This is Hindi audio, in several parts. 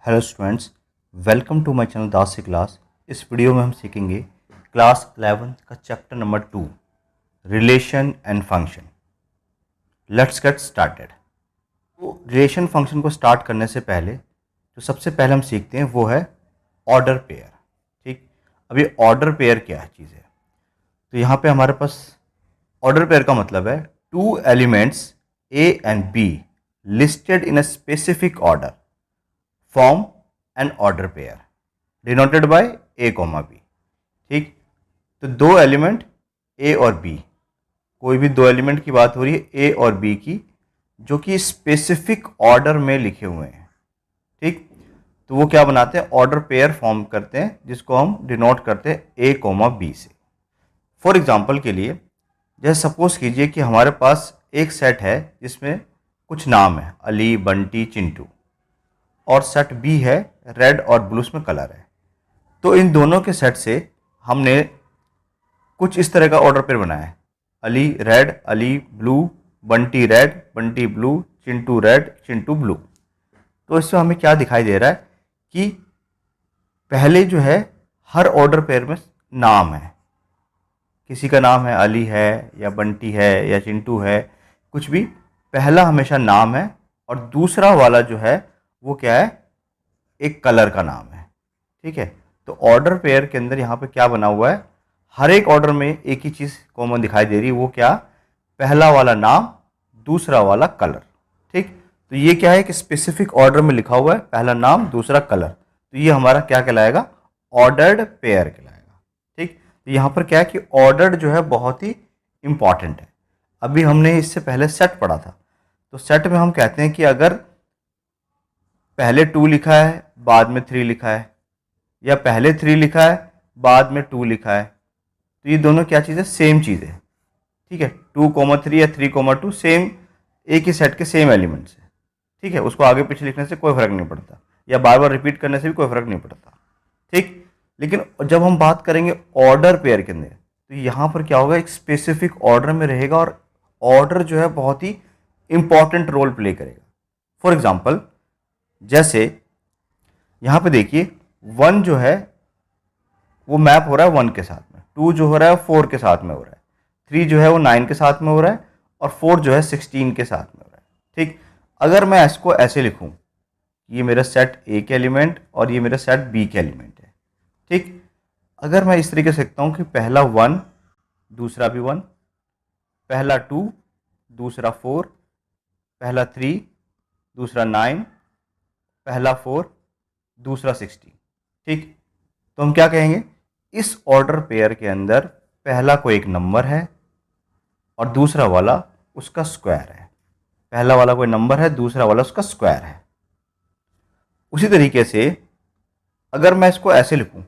Hello students, welcome to my channel Das class. इस वीडियो में हम सीखेंगे क्लास 11 का chapter number 2, relation and function. Let's get started. तो रिलेशन फंक्शन को स्टार्ट करने से पहले जो सबसे पहले हम सीखते हैं वो है ऑर्डर पेयर। ठीक, अब ये ऑर्डर पेयर क्या चीज़ है? तो यहाँ पे हमारे पास ऑर्डर पेयर का मतलब है two elements A and B listed in a specific order form an order pair denoted by A comma B. ठीक, तो दो एलिमेंट ए और बी, कोई भी दो एलिमेंट की बात हो रही है ए और बी की, जो कि स्पेसिफिक ऑर्डर में लिखे हुए हैं। ठीक, तो वो क्या बनाते हैं? ऑर्डर पेयर फॉर्म करते हैं, जिसको हम डिनोट करते हैं ए कॉमा बी से। फॉर एग्जाम्पल के लिए, जैसे सपोज कीजिए कि हमारे पास एक सेट है जिसमें कुछ नाम है अली, बंटी, चिंटू, और सेट बी है रेड और ब्लू में कलर है। तो इन दोनों के सेट से हमने कुछ इस तरह का ऑर्डर पेयर बनाया है: Ali red, Ali blue, Bunty red, Bunty blue, Chintu red, Chintu blue. तो इससे हमें क्या दिखाई दे रहा है कि पहले जो है हर ऑर्डर पेयर में नाम है, किसी का नाम है अली है या बंटी है या चिंटू है, कुछ भी, पहला हमेशा नाम है और दूसरा वाला जो है वो क्या है? एक कलर का नाम है। ठीक है, तो ऑर्डर पेयर के अंदर यहाँ पे क्या बना हुआ है? हर एक ऑर्डर में एक ही चीज़ कॉमन दिखाई दे रही है, वो क्या? पहला वाला नाम, दूसरा वाला कलर। ठीक, तो ये क्या है कि स्पेसिफिक ऑर्डर में लिखा हुआ है, पहला नाम दूसरा कलर, तो ये हमारा क्या कहलाएगा? ऑर्डर्ड पेयर कहलाएगा। ठीक, तो यहाँ पर क्या है कि ऑर्डर्ड जो है बहुत ही इंपॉर्टेंट है। अभी हमने इससे पहले सेट पढ़ा था, तो सेट में हम कहते हैं कि अगर पहले 2 लिखा है बाद में 3 लिखा है, या पहले 3 लिखा है बाद में 2 लिखा है, तो ये दोनों क्या चीज़ है? सेम चीज़ है। ठीक है, 2,3 या 3,2 सेम, एक ही सेट के सेम एलिमेंट्स है। ठीक है, उसको आगे पीछे लिखने से कोई फर्क नहीं पड़ता, या बार बार रिपीट करने से भी कोई फर्क नहीं पड़ता। ठीक, लेकिन जब हम बात करेंगे ऑर्डर पेयर के अंदर, तो यहाँ पर क्या होगा? एक स्पेसिफिक ऑर्डर में रहेगा और ऑर्डर जो है बहुत ही इंपॉर्टेंट रोल प्ले करेगा। फॉर एग्जाम्पल, जैसे यहाँ पे देखिए, 1 जो है वो मैप हो रहा है 1 के साथ में, 2 जो हो रहा है 4 के साथ में हो रहा है, 3 जो है वो 9 के साथ में हो रहा है, और 4 जो है 16 के साथ में हो रहा है। ठीक, अगर मैं इसको ऐसे लिखूं, ये मेरा सेट ए के एलिमेंट और ये मेरा सेट बी के एलिमेंट है। ठीक, अगर मैं इस तरीके से लिखता हूं कि पहला 1 दूसरा भी 1, पहला 2 दूसरा 4, पहला 3 दूसरा 9, पहला 4 दूसरा 16। ठीक, तो हम क्या कहेंगे? इस ऑर्डर पेयर के अंदर पहला कोई एक नंबर है और दूसरा वाला उसका स्क्वायर है। पहला वाला कोई नंबर है, दूसरा वाला उसका स्क्वायर है। उसी तरीके से अगर मैं इसको ऐसे लिखूं,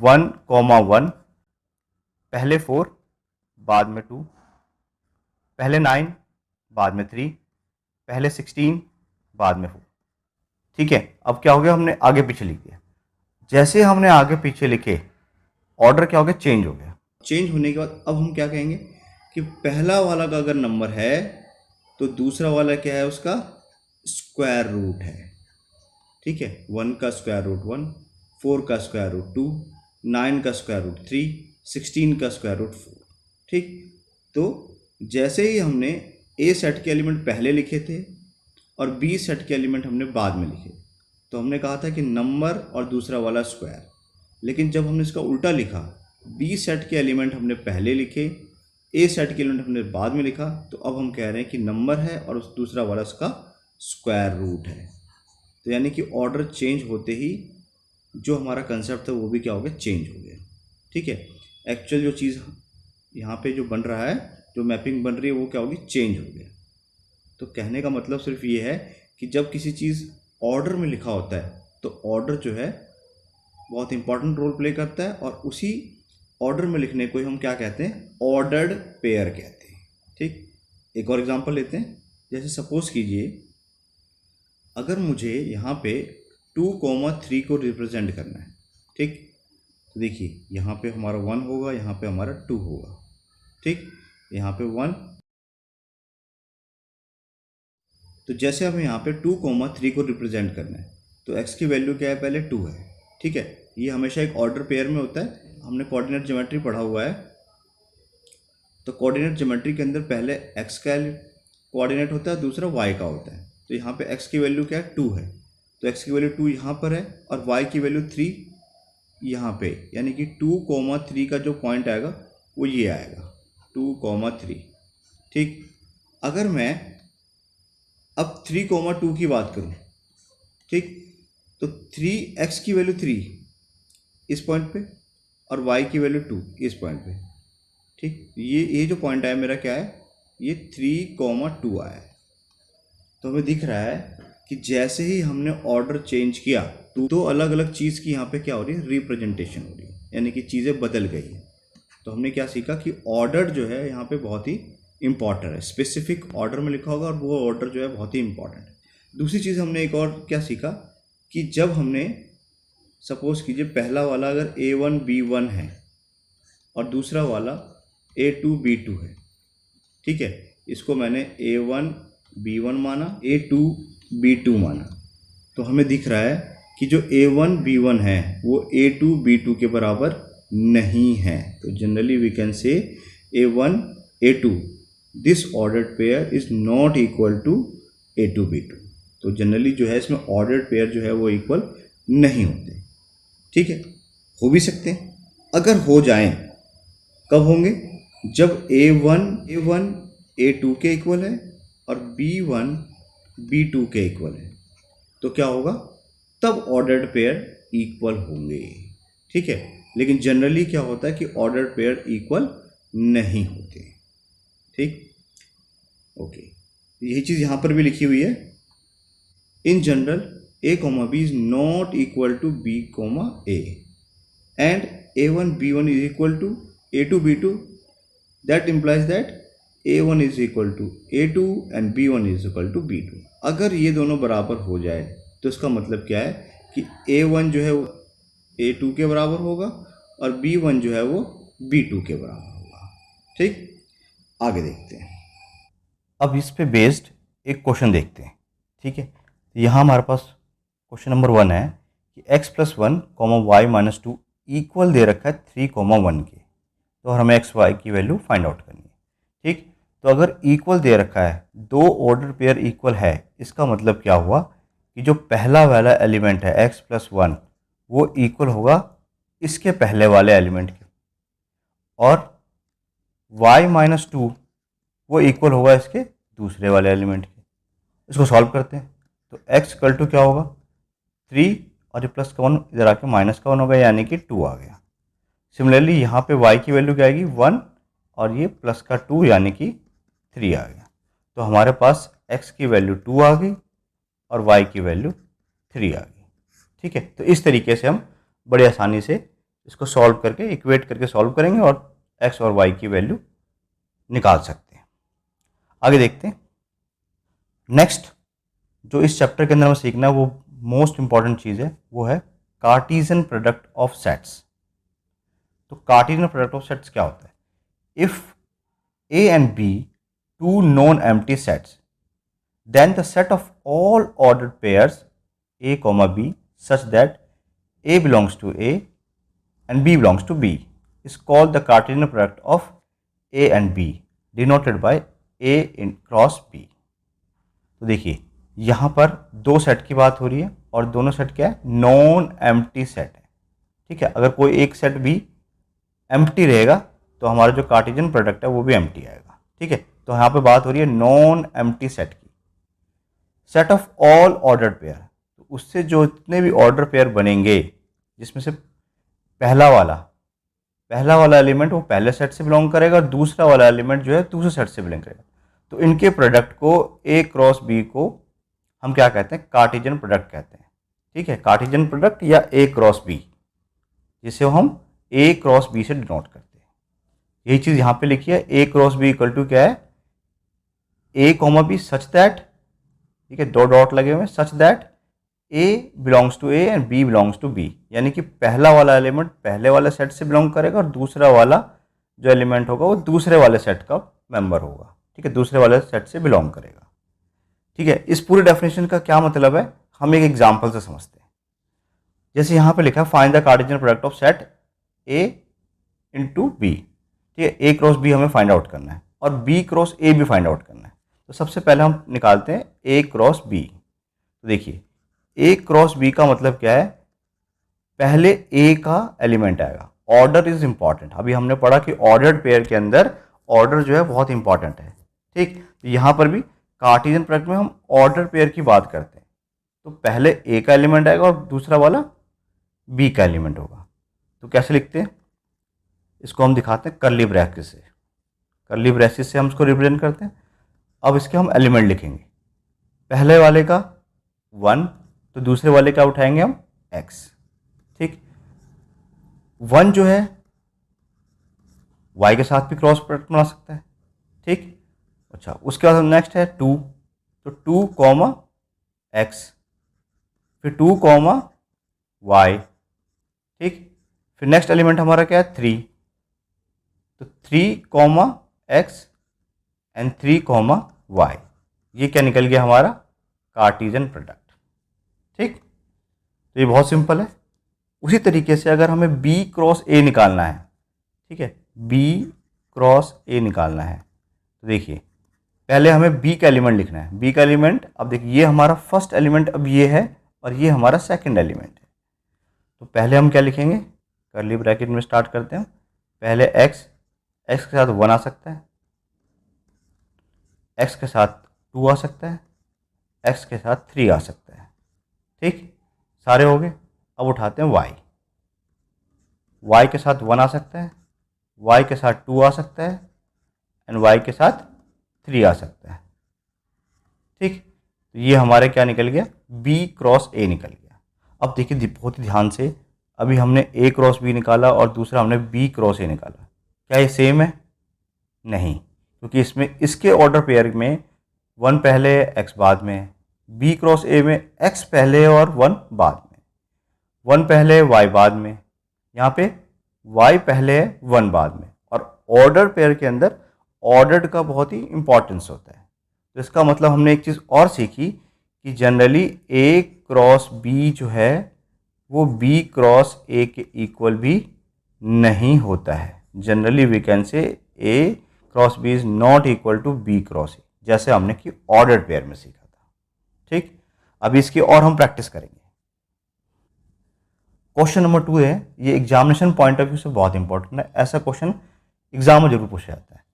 1,1, पहले 4 बाद में 2, पहले 9 बाद में 3, पहले 16 बाद में 4। ठीक है, अब क्या हो गया? हमने आगे पीछे लिख दिया। जैसे हमने आगे पीछे लिखे, ऑर्डर क्या हो गया? चेंज हो गया। चेंज होने के बाद अब हम क्या कहेंगे कि पहला वाला का अगर नंबर है तो दूसरा वाला क्या है? उसका स्क्वायर रूट है। ठीक है, 1 का स्क्वायर रूट 1, 4 का स्क्वायर रूट 2, 9 का स्क्वायर रूट 3, 16 का स्क्वायर रूट 4। ठीक, तो जैसे ही हमने ए सेट के एलिमेंट पहले लिखे थे और बी सेट के एलिमेंट हमने बाद में लिखे, तो हमने कहा था कि नंबर और दूसरा वाला स्क्वायर। लेकिन जब हमने इसका उल्टा लिखा, बी सेट के एलिमेंट हमने पहले लिखे, ए सेट के एलिमेंट हमने बाद में लिखा, तो अब हम कह रहे हैं कि नंबर है और उस दूसरा वाला उसका स्क्वायर रूट है। तो यानी कि ऑर्डर चेंज होते ही जो हमारा कंसेप्ट था वो भी क्या हो गया? चेंज हो गया। ठीक है, एक्चुअल जो चीज़ यहाँ पे जो बन रहा है, जो मैपिंग बन रही है, वो क्या होगी? चेंज हो गया। तो कहने का मतलब सिर्फ ये है कि जब किसी चीज़ ऑर्डर में लिखा होता है तो ऑर्डर जो है बहुत इंपॉर्टेंट रोल प्ले करता है, और उसी ऑर्डर में लिखने को ही हम क्या कहते हैं? ऑर्डर्ड पेयर कहते हैं। ठीक, एक और एग्जांपल लेते हैं। जैसे सपोज कीजिए, अगर मुझे यहाँ पे 2,3 को रिप्रेजेंट करना है। ठीक, तो देखिए यहाँ पे हमारा 1 होगा, यहाँ पे हमारा 2 होगा। ठीक, यहाँ पे 1, तो जैसे हमें यहाँ पे 2,3 को रिप्रेजेंट करना है, तो x की वैल्यू क्या है, पहले 2 है, ठीक है। ये हमेशा एक ऑर्डर पेयर में होता है, हमने कोऑर्डिनेट ज्योमेट्री पढ़ा हुआ है। तो कोऑर्डिनेट ज्योमेट्री के अंदर पहले x का कोऑर्डिनेट होता है, दूसरा y का होता है। तो यहाँ पे x की वैल्यू क्या है, 2 है, तो x की वैल्यू 2 यहाँ पर है और y की वैल्यू 3 यहाँ पे, यानी कि 2,3 का जो पॉइंट आएगा वो ये आएगा 2,3, ठीक। अगर मैं अब 3,2 की बात करूँ, ठीक, तो 3x की वैल्यू 3 इस पॉइंट पे और y की वैल्यू 2 इस पॉइंट पे, ठीक। ये जो पॉइंट आया मेरा क्या है, ये 3,2 आया है। तो हमें दिख रहा है कि जैसे ही हमने ऑर्डर चेंज किया तो अलग अलग चीज़ की यहाँ पे क्या हो रही है, रिप्रेजेंटेशन हो रही है, यानी कि चीज़ें बदल गई है। तो हमने क्या सीखा कि ऑर्डर जो है यहाँ पे बहुत ही इंपॉर्टेंट है, स्पेसिफिक ऑर्डर में लिखा होगा और वो ऑर्डर जो है बहुत ही इंपॉर्टेंट है। दूसरी चीज़ हमने एक और क्या सीखा कि जब हमने सपोज कीजिए पहला वाला अगर A1 B1 है और दूसरा वाला A2 B2 है, ठीक है, इसको मैंने A1 B1 माना, A2 B2 माना, तो हमें दिख रहा है कि जो A1 B1 है वो A2 B2 के बराबर नहीं है। तो generally we can say A1 A2 this ordered pair is not equal to A2 B2। तो जनरली जो है इसमें ऑर्डर्ड पेयर जो है वो इक्वल नहीं होते, ठीक है। हो भी सकते हैं, अगर हो जाएं कब होंगे, जब A1 A2 के इक्वल है और B1 B2 के इक्वल है, तो क्या होगा, तब ऑर्डर्ड पेयर इक्वल होंगे, ठीक है। लेकिन जनरली क्या होता है कि ऑर्डर्ड पेयर इक्वल नहीं होते, ठीक, ओके। यही चीज़ यहाँ पर भी लिखी हुई है, in general A, B is not equal to B, A and A1 B1 is equal to A2 B2, that implies that A1 is equal to A2 and B1 is equal to B2। अगर ये दोनों बराबर हो जाए तो इसका मतलब क्या है कि A1 जो है वो A2 के बराबर होगा और B1 जो है वो B2 के बराबर होगा, ठीक। आगे देखते हैं, अब इस पे बेस्ड एक क्वेश्चन देखते हैं, ठीक है। तो यहाँ हमारे पास क्वेश्चन नंबर 1 है कि x+1, y-2 इक्वल दे रखा है 3,1 के, तो हमें एक्स वाई की वैल्यू फाइंड आउट करनी है, ठीक। तो अगर इक्वल दे रखा है, दो ऑर्डर पेयर इक्वल है, इसका मतलब क्या हुआ कि जो पहला वाला एलिमेंट है x+1 वो इक्वल होगा इसके पहले वाले एलिमेंट के, और y-2 वो इक्वल होगा इसके दूसरे वाले एलिमेंट के। इसको सॉल्व करते हैं, तो x इक्वल टू क्या होगा 3 और ये प्लस का 1 इधर आके माइनस का 1 हो गया, यानी कि 2 आ गया। सिमिलरली यहाँ पे y की वैल्यू क्या आएगी 1 और ये प्लस का 2 यानी कि 3 आ गया। तो हमारे पास x की वैल्यू 2 आ गई और y की वैल्यू 3 आ गई, ठीक है। तो इस तरीके से हम बड़ी आसानी से इसको सॉल्व करके इक्वेट करके सॉल्व करेंगे और x और y की वैल्यू निकाल सकते हैं। आगे देखते हैं, नेक्स्ट जो इस चैप्टर के अंदर हमें सीखना है वो मोस्ट इंपॉर्टेंट चीज़ है, वो है कार्टेशियन प्रोडक्ट ऑफ सेट्स। तो कार्टेशियन प्रोडक्ट ऑफ सेट्स क्या होता है, if A and B two known empty sets, then the set of all ordered pairs A, B such that A belongs to A and B belongs to B is called the Cartesian product of A and B, denoted by A in cross B। तो देखिए यहाँ पर दो सेट की बात हो रही है और दोनों सेट क्या है, नॉन एम्प्टी सेट है, ठीक है। अगर कोई एक सेट भी एम्प्टी रहेगा तो हमारा जो कार्टेशियन प्रोडक्ट है वो भी एम्प्टी आएगा, ठीक है। तो यहाँ पे बात हो रही है नॉन एम्प्टी सेट की। Set of all ordered pair, तो उससे जो इतने भी ऑर्डर पेयर बनेंगे जिसमें से पहला वाला एलिमेंट वो पहले सेट से बिलोंग करेगा और दूसरा वाला एलिमेंट जो है दूसरे सेट से बिलोंग करेगा, तो इनके प्रोडक्ट को A क्रॉस B को हम क्या कहते हैं, कार्टेशियन प्रोडक्ट कहते हैं, ठीक है। कार्टेशियन प्रोडक्ट या A क्रॉस B, जिसे हम A क्रॉस B से डिनोट करते हैं। यही चीज़ यहाँ पे लिखी है, A cross B equal to क्या है, A comma B such that, ठीक है, दो डॉट लगे हुए, such that A belongs to A and B belongs to B, यानी कि पहला वाला एलिमेंट पहले वाले सेट से बिलोंग करेगा और दूसरा वाला जो एलिमेंट होगा वो दूसरे वाले सेट का मेंबर होगा, ठीक है, दूसरे वाले सेट से बिलोंग करेगा, ठीक है, इस पूरे डेफिनेशन का क्या मतलब है हम एक एग्जाम्पल से समझते हैं। जैसे यहाँ पे लिखा है find the Cartesian product of set A into B. ठीक है, ए क्रॉस बी हमें फाइंड आउट करना है और बी क्रॉस ए भी फाइंड आउट करना है। तो सबसे पहले हम निकालते हैं ए क्रॉस बी। तो देखिए ए क्रॉस बी का मतलब क्या है, पहले ए का एलिमेंट आएगा। ऑर्डर इज इंपॉर्टेंट, अभी हमने पढ़ा कि ऑर्डर्ड पेयर के अंदर ऑर्डर जो है बहुत इंपॉर्टेंट है। ठीक, तो यहाँ पर भी कार्टेशियन प्रोडक्ट में हम ऑर्डर पेयर की बात करते हैं, तो पहले ए का एलिमेंट आएगा और दूसरा वाला बी का एलिमेंट होगा। तो कैसे लिखते हैं इसको, हम दिखाते हैं कर्ली ब्रैकेट से। कर्ली ब्रैकेट से हम इसको रिप्रेजेंट करते हैं। अब इसके हम एलिमेंट लिखेंगे, पहले वाले का 1 तो दूसरे वाले का उठाएंगे हम x। ठीक, 1 जो है y के साथ भी क्रॉस प्रोडक्ट बना सकता है। ठीक, अच्छा उसके बाद नेक्स्ट है 2, तो 2 कॉमा x, फिर 2 कॉमा y। ठीक, फिर नेक्स्ट एलिमेंट हमारा क्या है 3, तो 3 comma x and 3 comma y। ये क्या निकल गया हमारा कार्टेशियन प्रोडक्ट। ठीक, तो ये बहुत सिंपल है। उसी तरीके से अगर हमें b क्रॉस a निकालना है, ठीक है, b क्रॉस a निकालना है, तो देखिए पहले हमें b का एलिमेंट लिखना है। b का एलिमेंट, अब देखिए ये हमारा फर्स्ट एलिमेंट अब ये है और ये हमारा सेकंड एलिमेंट है। तो पहले हम क्या लिखेंगे, कर्ली ब्रैकेट में स्टार्ट करते हैं। पहले x के साथ 1 आ सकता है, x के साथ 2 आ सकता है, x के साथ 3 आ सकता है। ठीक, सारे हो गए। अब उठाते हैं y के साथ 1 आ सकता है, y के साथ 2 आ सकता है एंड y के साथ 3 आ सकता है। ठीक, तो ये हमारे क्या निकल गया, b क्रॉस a निकल गया। अब देखिए बहुत ही ध्यान से, अभी हमने a क्रॉस b निकाला और दूसरा हमने b क्रॉस a निकाला, क्या ये सेम है? नहीं, क्योंकि इसमें इसके ऑर्डर पेयर में 1 पहले x बाद में, b क्रॉस a में x पहले और 1 बाद में, 1 पहले y बाद में, यहाँ पे y पहले 1 बाद में। और ऑर्डर पेयर के अंदर ऑर्डर्ड का बहुत ही इंपॉर्टेंस होता है। तो इसका मतलब हमने एक चीज़ और सीखी कि जनरली a क्रॉस b जो है वो b क्रॉस a के इक्वल भी नहीं होता है। Generally we can say a cross b is not equal to b cross a, जैसे हमने कि ऑर्डर्ड पेयर में सीखा था। ठीक, अभी इसकी और हम प्रैक्टिस करेंगे। क्वेश्चन नंबर 2 है, ये एग्जामिनेशन पॉइंट ऑफ व्यू से बहुत इंपॉर्टेंट है, ऐसा क्वेश्चन एग्जाम में जरूर पूछा जाता है।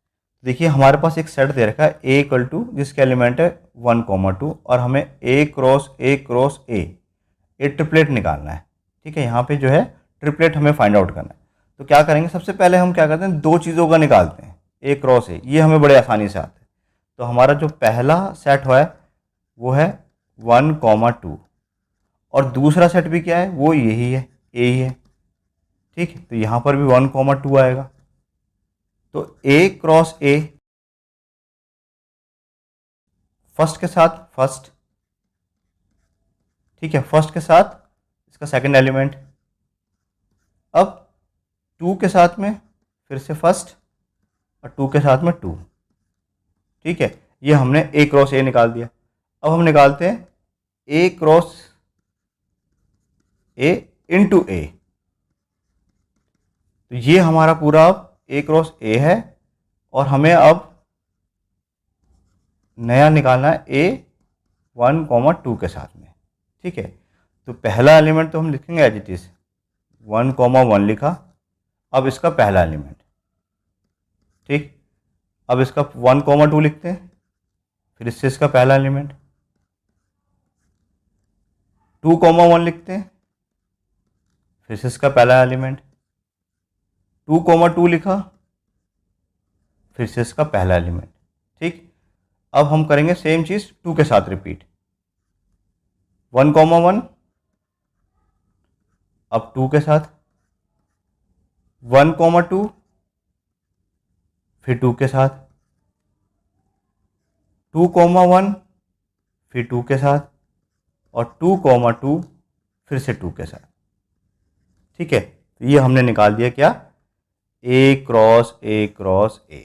देखिए हमारे पास एक सेट दे रखा है a इक्वल टू, जिसके एलिमेंट है 1,2 और हमें a क्रॉस a ट्रिपलेट निकालना है। ठीक है, यहाँ पे जो है ट्रिपलेट हमें फाइंड आउट करना है। तो क्या करेंगे, सबसे पहले हम क्या करते हैं, दो चीज़ों का निकालते हैं, a क्रॉस a, ये हमें बड़े आसानी से आता है। तो हमारा जो पहला सेट हुआ है वो है 1,2 और दूसरा सेट भी क्या है, वो यही है, a ही है। ठीक, तो यहाँ पर भी 1,2 आएगा। तो a क्रॉस a फर्स्ट के साथ फर्स्ट, ठीक है, फर्स्ट के साथ इसका सेकंड एलिमेंट। अब 2 के साथ में फिर से फर्स्ट और 2 के साथ में 2। ठीक है, ये हमने a क्रॉस a निकाल दिया। अब हम निकालते हैं a cross a into a। तो ये हमारा पूरा अब a क्रॉस a है और हमें अब नया निकालना है a 1,2 के साथ में। ठीक है, तो पहला एलिमेंट तो हम लिखेंगे एज इट इज 1,1 लिखा। अब इसका पहला एलिमेंट, ठीक, अब इसका 1,2 लिखते हैं, फिर इससे इसका पहला एलिमेंट 2,1 लिखते हैं, फिर से इसका पहला एलिमेंट 2,2 लिखा, फिर से इसका पहला एलिमेंट। ठीक, अब हम करेंगे सेम चीज़ 2 के साथ रिपीट, 1,1 अब 2 के साथ 1,2 फिर 2 के साथ 2,1 फिर 2 के साथ और 2,2 फिर से 2 के साथ। ठीक है, तो ये हमने निकाल दिया क्या, a cross a cross a।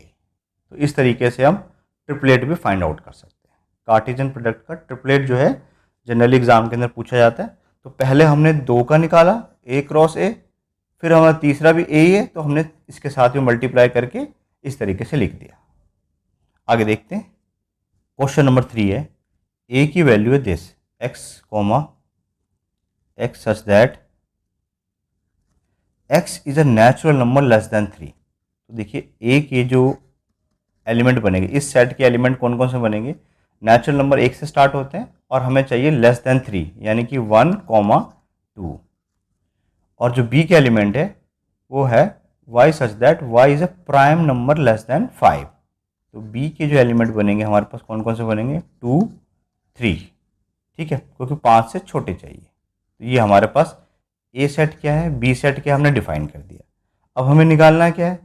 तो इस तरीके से हम ट्रिपलेट भी फाइंड आउट कर सकते हैं। कार्टेशियन प्रोडक्ट का ट्रिपलेट जो है जनरली एग्जाम के अंदर पूछा जाता है। तो पहले हमने 2 का निकाला a क्रॉस a, फिर हमारा तीसरा भी a ही है तो हमने इसके साथ में मल्टीप्लाई करके इस तरीके से लिख दिया। आगे देखते हैं, क्वेश्चन नंबर 3 है, a की वैल्यू है this x such that x is a natural number less than 3। तो देखिए a के जो एलिमेंट बनेंगे, इस सेट के एलिमेंट कौन कौन से बनेंगे, नेचुरल नंबर 1 से स्टार्ट होते हैं और हमें चाहिए लेस देन 3 यानी कि 1, 2। और जो b के एलिमेंट है वो है y such that y is a prime number less than 5। तो b के जो एलिमेंट बनेंगे हमारे पास कौन कौन से बनेंगे, 2, 3, ठीक है, क्योंकि 5 से छोटे चाहिए। तो ये हमारे पास a सेट क्या है, b सेट क्या है, हमने डिफाइन कर दिया। अब हमें निकालना क्या है,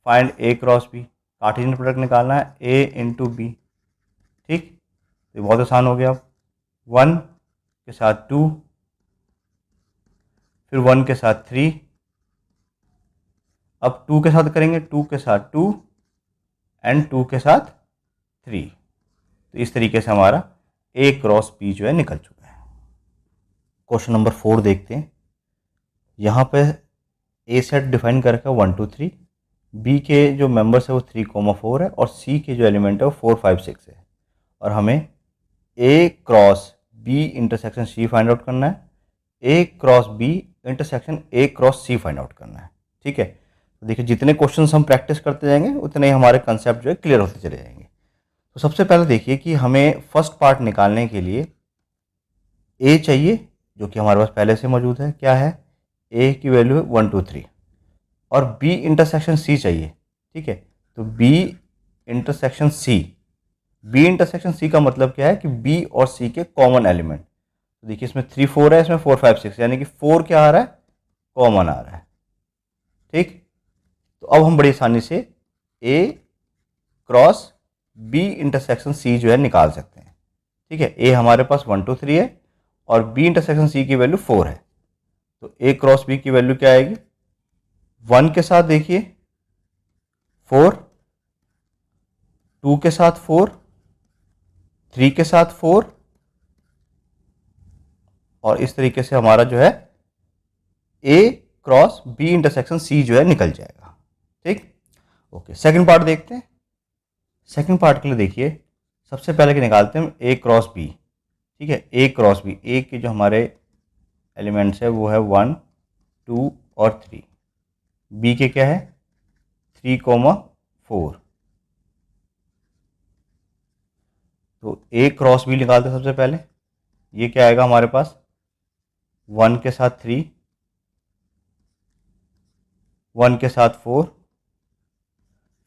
find a cross b, Cartesian product निकालना है a इंटू बी, ठीक। तो बहुत आसान हो गया। 1 के साथ 2, फिर 1 के साथ 3, अब 2 के साथ करेंगे 2 के साथ 2 एंड 2 के साथ 3। तो इस तरीके से हमारा a क्रॉस b जो है निकल चुका है। क्वेश्चन नंबर 4 देखते हैं। यहाँ पे a सेट डिफाइन कर रखा है 1, 2, 3, b के जो मेंबर्स है वो 3, 4 है और c के जो एलिमेंट है वो 4, 5, 6 है। और हमें a cross b intersection c find out करना है, a cross b intersection a cross c find out करना है, ठीक है। तो देखिए जितने क्वेश्चंस हम प्रैक्टिस करते जाएंगे उतने ही हमारे कंसेप्ट जो है क्लियर होते चले जाएंगे। तो सबसे पहले देखिए कि हमें फर्स्ट पार्ट निकालने के लिए a चाहिए जो कि हमारे पास पहले से मौजूद है, क्या है, a की वैल्यू है 1, 2, 3, और b इंटरसेक्शन c चाहिए, ठीक है। तो b इंटरसेक्शन c का मतलब क्या है कि b और c के कॉमन एलिमेंट। तो देखिए इसमें 3, 4 है, इसमें 4, 5, 6, यानी कि 4 क्या आ रहा है, कॉमन आ रहा है, ठीक। तो अब हम बड़ी आसानी से a cross b intersection c जो है निकाल सकते हैं, ठीक है। a हमारे पास 1, 2, 3 है और b इंटरसेक्शन c की वैल्यू 4 है। तो a क्रॉस b की वैल्यू क्या आएगी, 1 के साथ देखिए 4, 2 के साथ 4, 3 के साथ 4, और इस तरीके से हमारा जो है a cross b intersection c जो है निकल जाएगा, ठीक। ओके, सेकंड पार्ट देखते हैं। सेकंड पार्ट के लिए देखिए सबसे पहले के निकालते हैं हम a क्रॉस b, ठीक है। a क्रॉस b, a के जो हमारे एलिमेंट्स है वो है 1, 2 और 3, b के क्या है 3, 4। तो a क्रॉस b निकालते हैं सबसे पहले, ये क्या आएगा हमारे पास, 1 के साथ 3, 1 के साथ 4,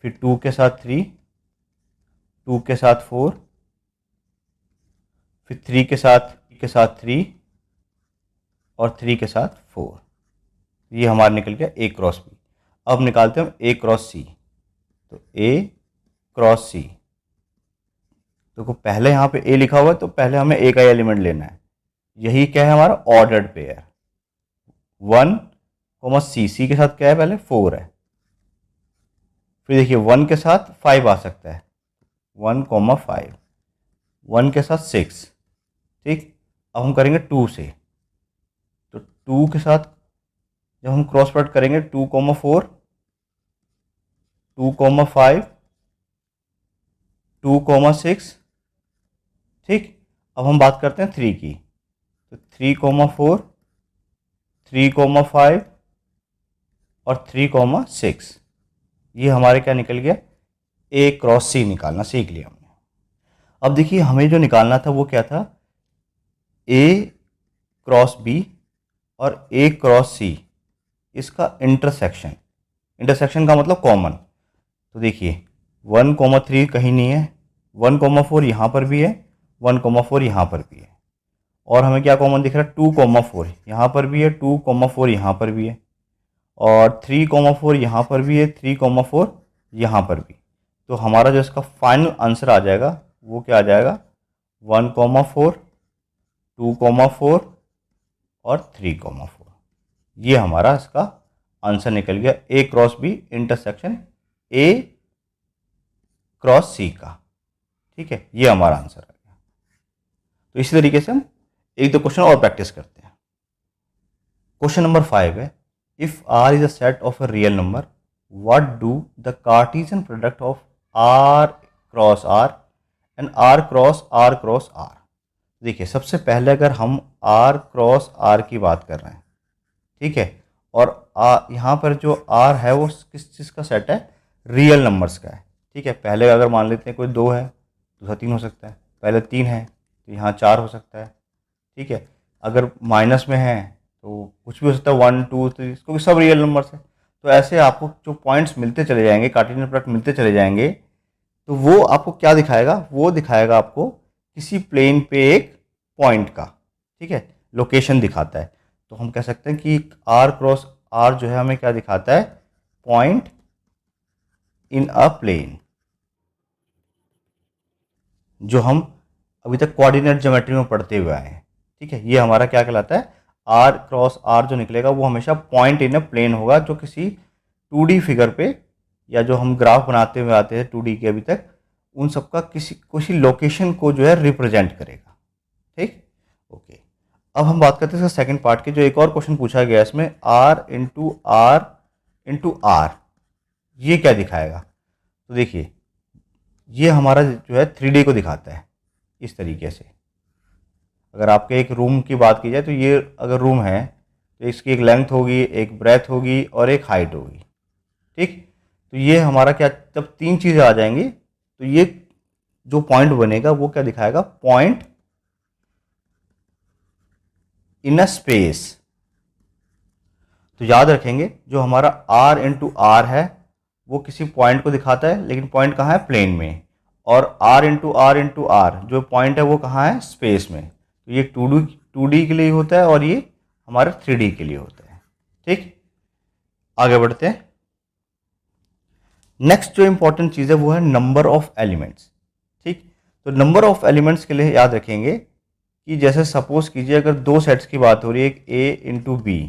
फिर 2 के साथ 3, 2 के साथ 4, फिर 3 के साथ 3 और 3 के साथ 4। ये हमारा निकल गया a क्रॉस b। अब निकालते हैं हम a क्रॉस c। तो a क्रॉस c, तो पहले यहाँ पे a लिखा हुआ है तो पहले हमें a का एलिमेंट लेना है। यही क्या है हमारा ऑर्डर्ड पेयर, 1, c के साथ क्या है पहले 4 है, फिर देखिए 1 के साथ 5 आ सकता है, 1, 5, 1 के साथ 6, ठीक। अब हम करेंगे 2 से, तो 2 के साथ जब हम क्रॉस प्रोडक्ट करेंगे 2, 4, 2, 5, 2, 6, ठीक। अब हम बात करते हैं 3 की, तो 3, 4, 3, 5 और 3, 6, ये हमारे क्या निकल गया, a क्रॉस c निकालना सीख लिया हमने। अब देखिए हमें जो निकालना था वो क्या था, a क्रॉस b और a क्रॉस c, इसका इंटरसेक्शन का मतलब कॉमन। तो देखिए 1, 3 कहीं नहीं है, 1, 4 यहाँ पर भी है, 1, 4 यहाँ पर भी है, और हमें क्या कॉमन दिख रहा है, 2, 4 यहाँ पर भी है, 2, 4 यहाँ पर भी है, और 3, 4 यहाँ पर भी है, 3, 4 यहाँ पर भी। तो हमारा जो इसका फाइनल आंसर आ जाएगा वो क्या आ जाएगा, 1, 4, 2, 4 और 3, 4। ये हमारा इसका आंसर निकल गया, a cross b intersection a cross c का, ठीक है। ये हमारा आंसर आ गया। तो इसी तरीके से हम एक दो क्वेश्चन और प्रैक्टिस करते हैं। क्वेश्चन नंबर 5 है, if R is a set of a real number what do the Cartesian product of R cross R and R cross R. देखिए, सबसे पहले अगर हम आर क्रॉस आर की बात कर रहे हैं, ठीक है, और यहाँ पर जो आर है वो किस चीज़ का सेट है, रियल नंबर्स का है, ठीक है। पहले अगर मान लेते हैं कोई 2 है, दूसरा 3 हो सकता है, पहले 3 है तो यहाँ 4 हो सकता है, ठीक है। अगर माइनस में है तो कुछ भी हो सकता है, 1 2 3, क्योंकि सब रियल नंबर्स है। तो ऐसे आपको जो पॉइंट्स मिलते चले जाएंगे, कार्टेशियन प्रोडक्ट मिलते चले जाएंगे, तो वो आपको क्या दिखाएगा, वो दिखाएगा आपको किसी प्लेन पे एक पॉइंट का, ठीक है, लोकेशन दिखाता है। तो हम कह सकते हैं कि आर क्रॉस आर जो है हमें क्या दिखाता है, पॉइंट इन अ प्लेन, जो हम अभी तक कोऑर्डिनेट ज्योमेट्री में पढ़ते हुए आए हैं, ठीक है। ये हमारा क्या कहलाता है, आर क्रॉस आर जो निकलेगा वो हमेशा पॉइंट इन अ प्लेन होगा, जो किसी 2D फिगर पे या जो हम ग्राफ बनाते हुए आते हैं 2D के अभी तक, उन सबका किसी लोकेशन को जो है रिप्रेजेंट करेगा, ठीक, ओके। अब हम बात करते हैं इसका सेकंड पार्ट के, जो एक और क्वेश्चन पूछा गया इसमें, आर इंटू आर ये क्या दिखाएगा। तो देखिए, ये हमारा जो है 3D को दिखाता है इस तरीके से। अगर आपके एक रूम की बात की जाए तो ये अगर रूम है तो इसकी एक लेंथ होगी, एक ब्रेथ होगी और एक हाइट होगी, ठीक। तो ये हमारा क्या, जब 3 चीज़ें आ जाएंगी तो ये जो पॉइंट बनेगा वो क्या दिखाएगा, पॉइंट इन अ स्पेस। तो याद रखेंगे, जो हमारा r इंटू आर है वो किसी पॉइंट को दिखाता है, लेकिन पॉइंट कहाँ है, प्लेन में। और r इंटू आर जो पॉइंट है वो कहाँ है, स्पेस में। तो ये 2D के लिए होता है और ये हमारे 3D के लिए होता है, ठीक। आगे बढ़ते हैं। नेक्स्ट जो इंपॉर्टेंट चीज़ है वो है नंबर ऑफ एलिमेंट्स, ठीक। तो नंबर ऑफ एलिमेंट्स के लिए याद रखेंगे कि जैसे सपोज कीजिए अगर 2 सेट्स की बात हो रही है, एक a इंटू बी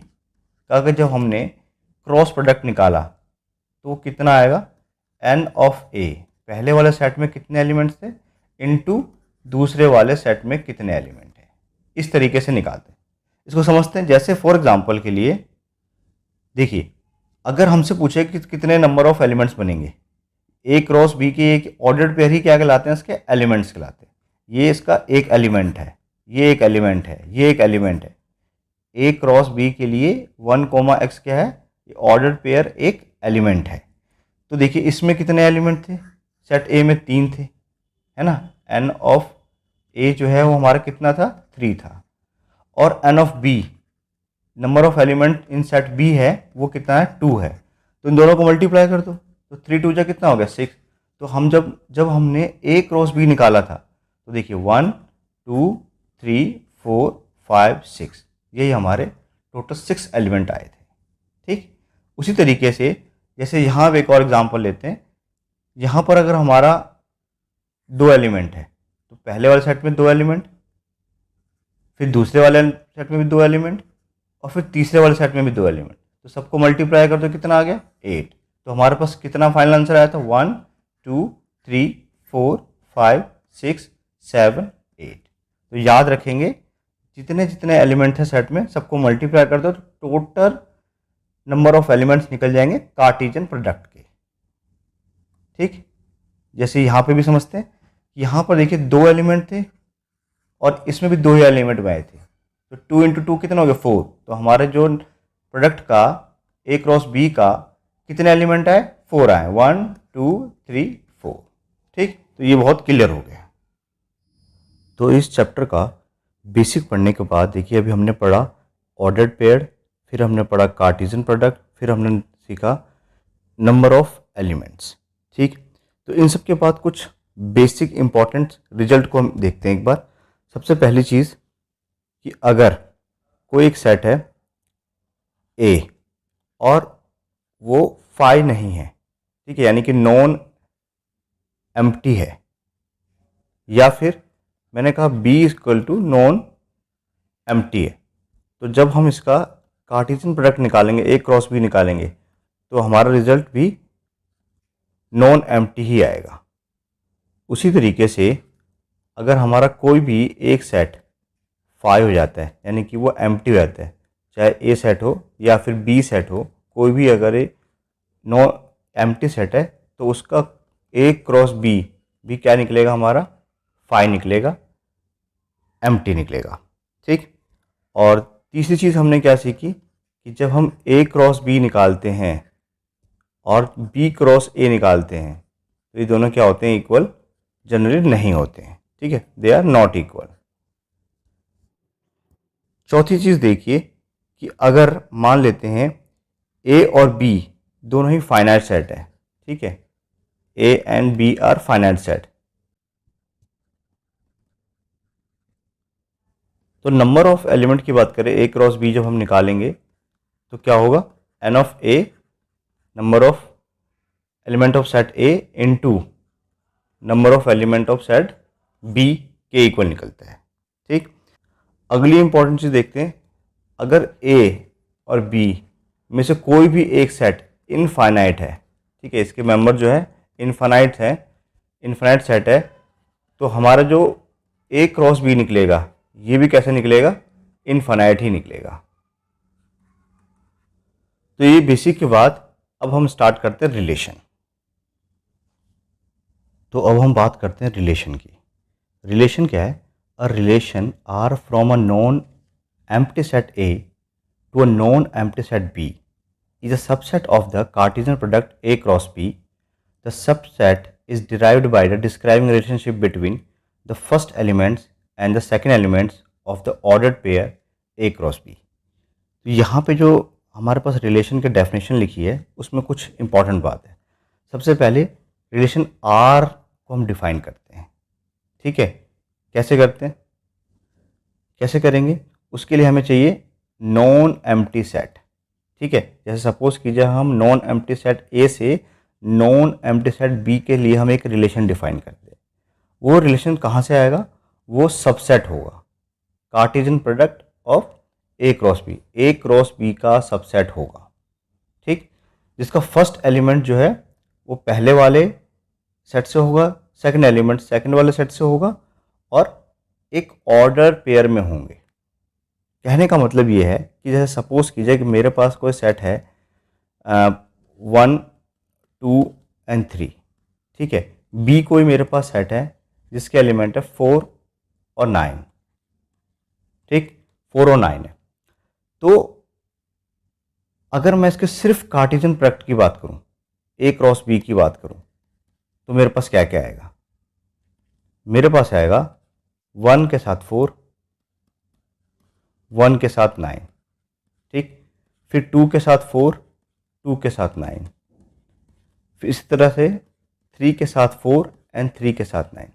का, अगर जब हमने क्रॉस प्रोडक्ट निकाला तो वो कितना आएगा, n ऑफ a, पहले वाले सेट में कितने एलिमेंट्स थे इनटू दूसरे वाले सेट में कितने एलिमेंट है, इस तरीके से निकालते हैं। इसको समझते हैं। जैसे फॉर एग्जांपल के लिए देखिए, अगर हमसे पूछे कि कितने नंबर ऑफ एलिमेंट्स बनेंगे, ए क्रॉस बी के एक ऑर्डर्ड पेयर ही क्या कहलाते हैं, इसके एलिमेंट्स कहलाते हैं। ये इसका एक एलिमेंट है, ये एक एलिमेंट है, ये एक एलिमेंट है। ए क्रॉस बी के लिए 1, x क्या है, ये ऑर्डर्ड पेयर एक एलिमेंट है। तो देखिए इसमें कितने एलिमेंट थे, सेट ए में 3 थे, है ना। n ऑफ ए जो है वो हमारा कितना था, 3 था। और n of B, number of element in set B है वो कितना है, 2 है। तो इन दोनों को मल्टीप्लाई कर दो, तो 3 2 जा कितना हो गया, 6। तो हम जब हमने ए क्रॉस बी निकाला था तो देखिए 1 2 3 4 5 6, यही हमारे टोटल 6 एलिमेंट आए थे, ठीक। उसी तरीके से जैसे यहाँ एक और एग्जांपल लेते हैं, यहाँ पर अगर हमारा 2 एलिमेंट है तो पहले वाले सेट में 2 एलिमेंट, फिर दूसरे वाले सेट में भी 2 एलिमेंट, और फिर तीसरे वाले सेट में भी 2 एलिमेंट। तो सबको मल्टीप्लाई कर दो, कितना आ गया, 8। तो हमारे पास कितना फाइनल आंसर आया था, 1 2 3 4 5 6 7 8। तो याद रखेंगे, जितने जितने एलिमेंट है सेट में सबको मल्टीप्लाई कर दो तो टोटल नंबर ऑफ एलिमेंट्स निकल जाएंगे कार्टेशियन प्रोडक्ट के, ठीक। जैसे यहाँ पे भी समझते हैं, यहाँ पर देखिए 2 एलिमेंट थे और इसमें भी 2 ही एलिमेंट में आए थे, तो 2 इंटू 2 कितना हो गया, 4। तो हमारे जो प्रोडक्ट का ए क्रॉस बी का कितने एलिमेंट आए, 4 आए, 1 2 3 4, ठीक। तो ये बहुत क्लियर हो गया। तो इस चैप्टर का बेसिक पढ़ने के बाद देखिए, अभी हमने पढ़ा ऑर्डर्ड पेयर, फिर हमने पढ़ा कार्टेशियन प्रोडक्ट, फिर हमने सीखा नंबर ऑफ एलिमेंट्स, ठीक। तो इन सब के बाद कुछ बेसिक इंपॉर्टेंट रिजल्ट को हम देखते हैं एक बार। सबसे पहली चीज़ कि अगर कोई एक सेट है ए और वो फाई नहीं है, ठीक है, यानी कि नॉन एम्प्टी है, या फिर मैंने कहा B equal to non empty है, तो जब हम इसका कार्टेशियन प्रोडक्ट निकालेंगे, ए क्रॉस बी निकालेंगे, तो हमारा रिजल्ट भी नॉन एम्प्टी ही आएगा। उसी तरीके से अगर हमारा कोई भी एक सेट 5 हो जाता है यानी कि वो एम्प्टी हो जाता है, चाहे ए सेट हो या फिर बी सेट हो, कोई भी अगर ये नो एम्प्टी सेट है तो उसका ए क्रॉस बी भी क्या निकलेगा, हमारा 5 निकलेगा, एम्प्टी निकलेगा। ठीक। और तीसरी चीज़ हमने क्या सीखी कि जब हम ए क्रॉस बी निकालते हैं और बी क्रॉस ए निकालते हैं तो ये दोनों क्या होते हैं, इक्वल जनरली नहीं होते हैं। ठीक है, दे आर नॉट इक्वल। चौथी चीज़ देखिए कि अगर मान लेते हैं ए और बी दोनों ही फाइनाइट सेट है, ठीक है, A and B are finite set, तो नंबर ऑफ एलिमेंट की बात करें ए क्रॉस बी जब हम निकालेंगे तो क्या होगा, N of A number of element of set A into number of element of set B के इक्वल निकलता है। ठीक। अगली इंपॉर्टेंट चीज़ देखते हैं, अगर ए और बी में से कोई भी एक सेट इनफाइनाइट है, ठीक है, इसके मेंबर जो है इनफाइनाइट है, इनफाइनाइट सेट है, तो हमारा जो ए क्रॉस बी निकलेगा ये भी कैसे निकलेगा, इनफाइनाइट ही निकलेगा। तो ये बेसिक के बाद अब हम स्टार्ट करते हैं रिलेशन। तो अब हम बात करते हैं रिलेशन की। रिलेशन क्या है, a relation R from a non empty set A to a non empty set B is a subset of the Cartesian product A cross B. The subset is derived by the describing relationship between the first elements and the second elements of the ordered pair A cross B. तो यहाँ पे जो हमारे पास रिलेशन की डेफिनेशन लिखी है उसमें कुछ इंपॉर्टेंट बात है। सबसे पहले रिलेशन R को हम डिफाइन करते हैं। ठीक है, कैसे करते हैं, कैसे करेंगे, उसके लिए हमें चाहिए नॉन एम्प्टी सेट। ठीक है, जैसे सपोज कीजिए हम नॉन एम्प्टी सेट ए से नॉन एम्प्टी सेट बी के लिए हम एक रिलेशन डिफाइन करते हैं। वो रिलेशन कहाँ से आएगा, वो सबसेट होगा, Cartesian product of A cross B, A cross B का सबसेट होगा। ठीक, जिसका फर्स्ट एलिमेंट जो है वो पहले वाले सेट से होगा, सेकंड एलिमेंट सेकंड वाले सेट से होगा और एक ऑर्डर पेयर में होंगे। कहने का मतलब ये है कि जैसे सपोज कीजिए कि मेरे पास कोई सेट है 1 2 एंड 3, ठीक है, बी कोई मेरे पास सेट है जिसके एलिमेंट है 4 और 9, ठीक, 4 और 9 है। तो अगर मैं इसके सिर्फ कार्टेशियन प्रोडक्ट की बात करूं, ए क्रॉस बी की बात करूं, तो मेरे पास क्या क्या आएगा, मेरे पास आएगा 1 के साथ 4, 1 के साथ 9, ठीक, फिर 2 के साथ 4, 2 के साथ 9, फिर इसी तरह से 3 के साथ 4 एंड 3 के साथ 9।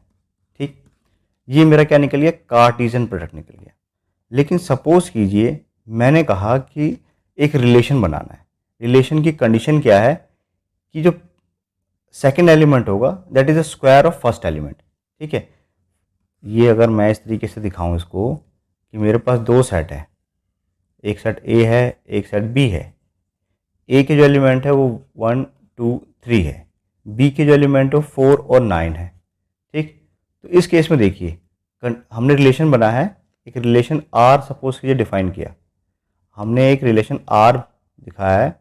ठीक, ये मेरा क्या निकल गया, कार्टेशियन प्रोडक्ट निकल गया। लेकिन सपोज कीजिए मैंने कहा कि एक रिलेशन बनाना है, रिलेशन की कंडीशन क्या है कि जो सेकेंड एलिमेंट होगा that is a square of first element. ठीक है, ये अगर मैं इस तरीके से दिखाऊं इसको कि मेरे पास दो सेट है, एक सेट ए है एक सेट बी है, ए के जो एलिमेंट है वो 1 2 3 है, बी के जो एलिमेंट है वो 4 और 9 है। ठीक, तो इस केस में देखिए हमने रिलेशन बना है, एक रिलेशन आर सपोज कीजिए डिफाइन किया, हमने एक रिलेशन आर दिखाया है,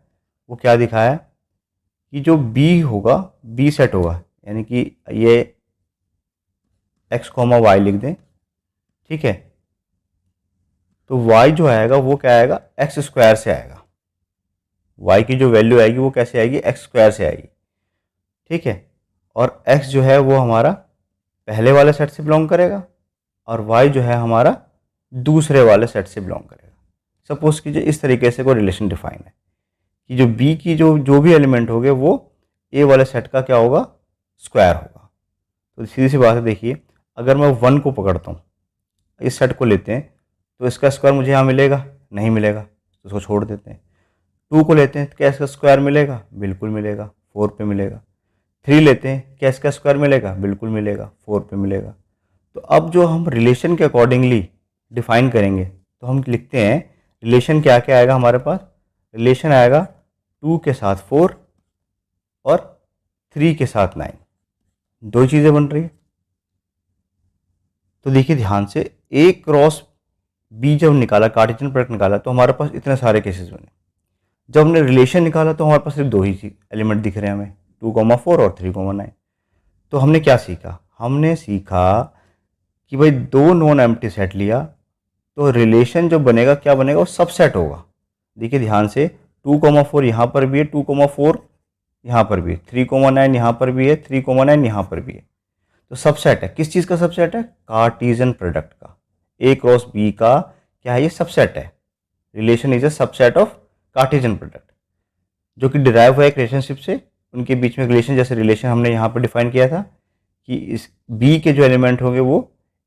वो क्या दिखाया है कि जो बी होगा बी सेट होगा, यानी कि ये एक्स कॉमा वाई लिख दें, ठीक है, तो y जो आएगा वो क्या आएगा, एक्स स्क्वायर से आएगा, y की जो वैल्यू आएगी वो कैसे आएगी, एक्स स्क्वायर से आएगी। ठीक है, और x जो है वो हमारा पहले वाले सेट से बिलोंग करेगा और y जो है हमारा दूसरे वाले सेट से बिलोंग करेगा। सपोज कीजिए इस तरीके से कोई रिलेशन डिफाइन है कि जो b की जो भी एलिमेंट होंगे वो a वाले सेट का क्या होगा, स्क्वायर होगा। तो सीधी सी बात है, देखिए अगर मैं 1 को पकड़ता हूँ, इस सेट को लेते हैं, तो इसका स्क्वायर मुझे यहाँ मिलेगा, नहीं मिलेगा, तो उसको छोड़ देते हैं। 2 को लेते हैं तो क्या इसका स्क्वायर मिलेगा, बिल्कुल मिलेगा, 4 पे मिलेगा। 3 लेते हैं, क्या इसका स्क्वायर मिलेगा, बिल्कुल मिलेगा, 4 पे मिलेगा। तो अब जो हम रिलेशन के अकॉर्डिंगली डिफाइन करेंगे तो हम लिखते हैं रिलेशन क्या क्या आएगा हमारे पास, रिलेशन आएगा 2 के साथ 4 और 3 के साथ 9, दो चीज़ें बन रही है। तो देखिए ध्यान से, ए क्रॉस बी जब निकाला, कार्टेशियन प्रोडक्ट निकाला, तो हमारे पास इतने सारे केसेस बने। जब हमने रिलेशन निकाला तो हमारे पास सिर्फ दो ही एलिमेंट दिख रहे हैं हमें, 2,4 और 3,9। तो हमने क्या सीखा? हमने सीखा कि भाई दो नॉन एम्प्टी सेट लिया तो रिलेशन जो बनेगा क्या बनेगा, वो सबसेट होगा। देखिए ध्यान से, 2,4 यहाँ पर भी है, 2,4 यहाँ पर भी है, 3,9 यहाँ पर भी है, 3,9 यहाँ पर भी है। तो सबसेट है, किस चीज़ का सबसेट है? कार्टेशियन प्रोडक्ट का। ए क्रॉस बी का क्या है? ये सबसेट है। Relation is a subset of Cartesian product, जो कि डिराइव हुआ एक रिलेशनशिप से। उनके बीच में रिलेशन, जैसे रिलेशन हमने यहाँ पर डिफाइन किया था कि इस बी के जो एलिमेंट होंगे वो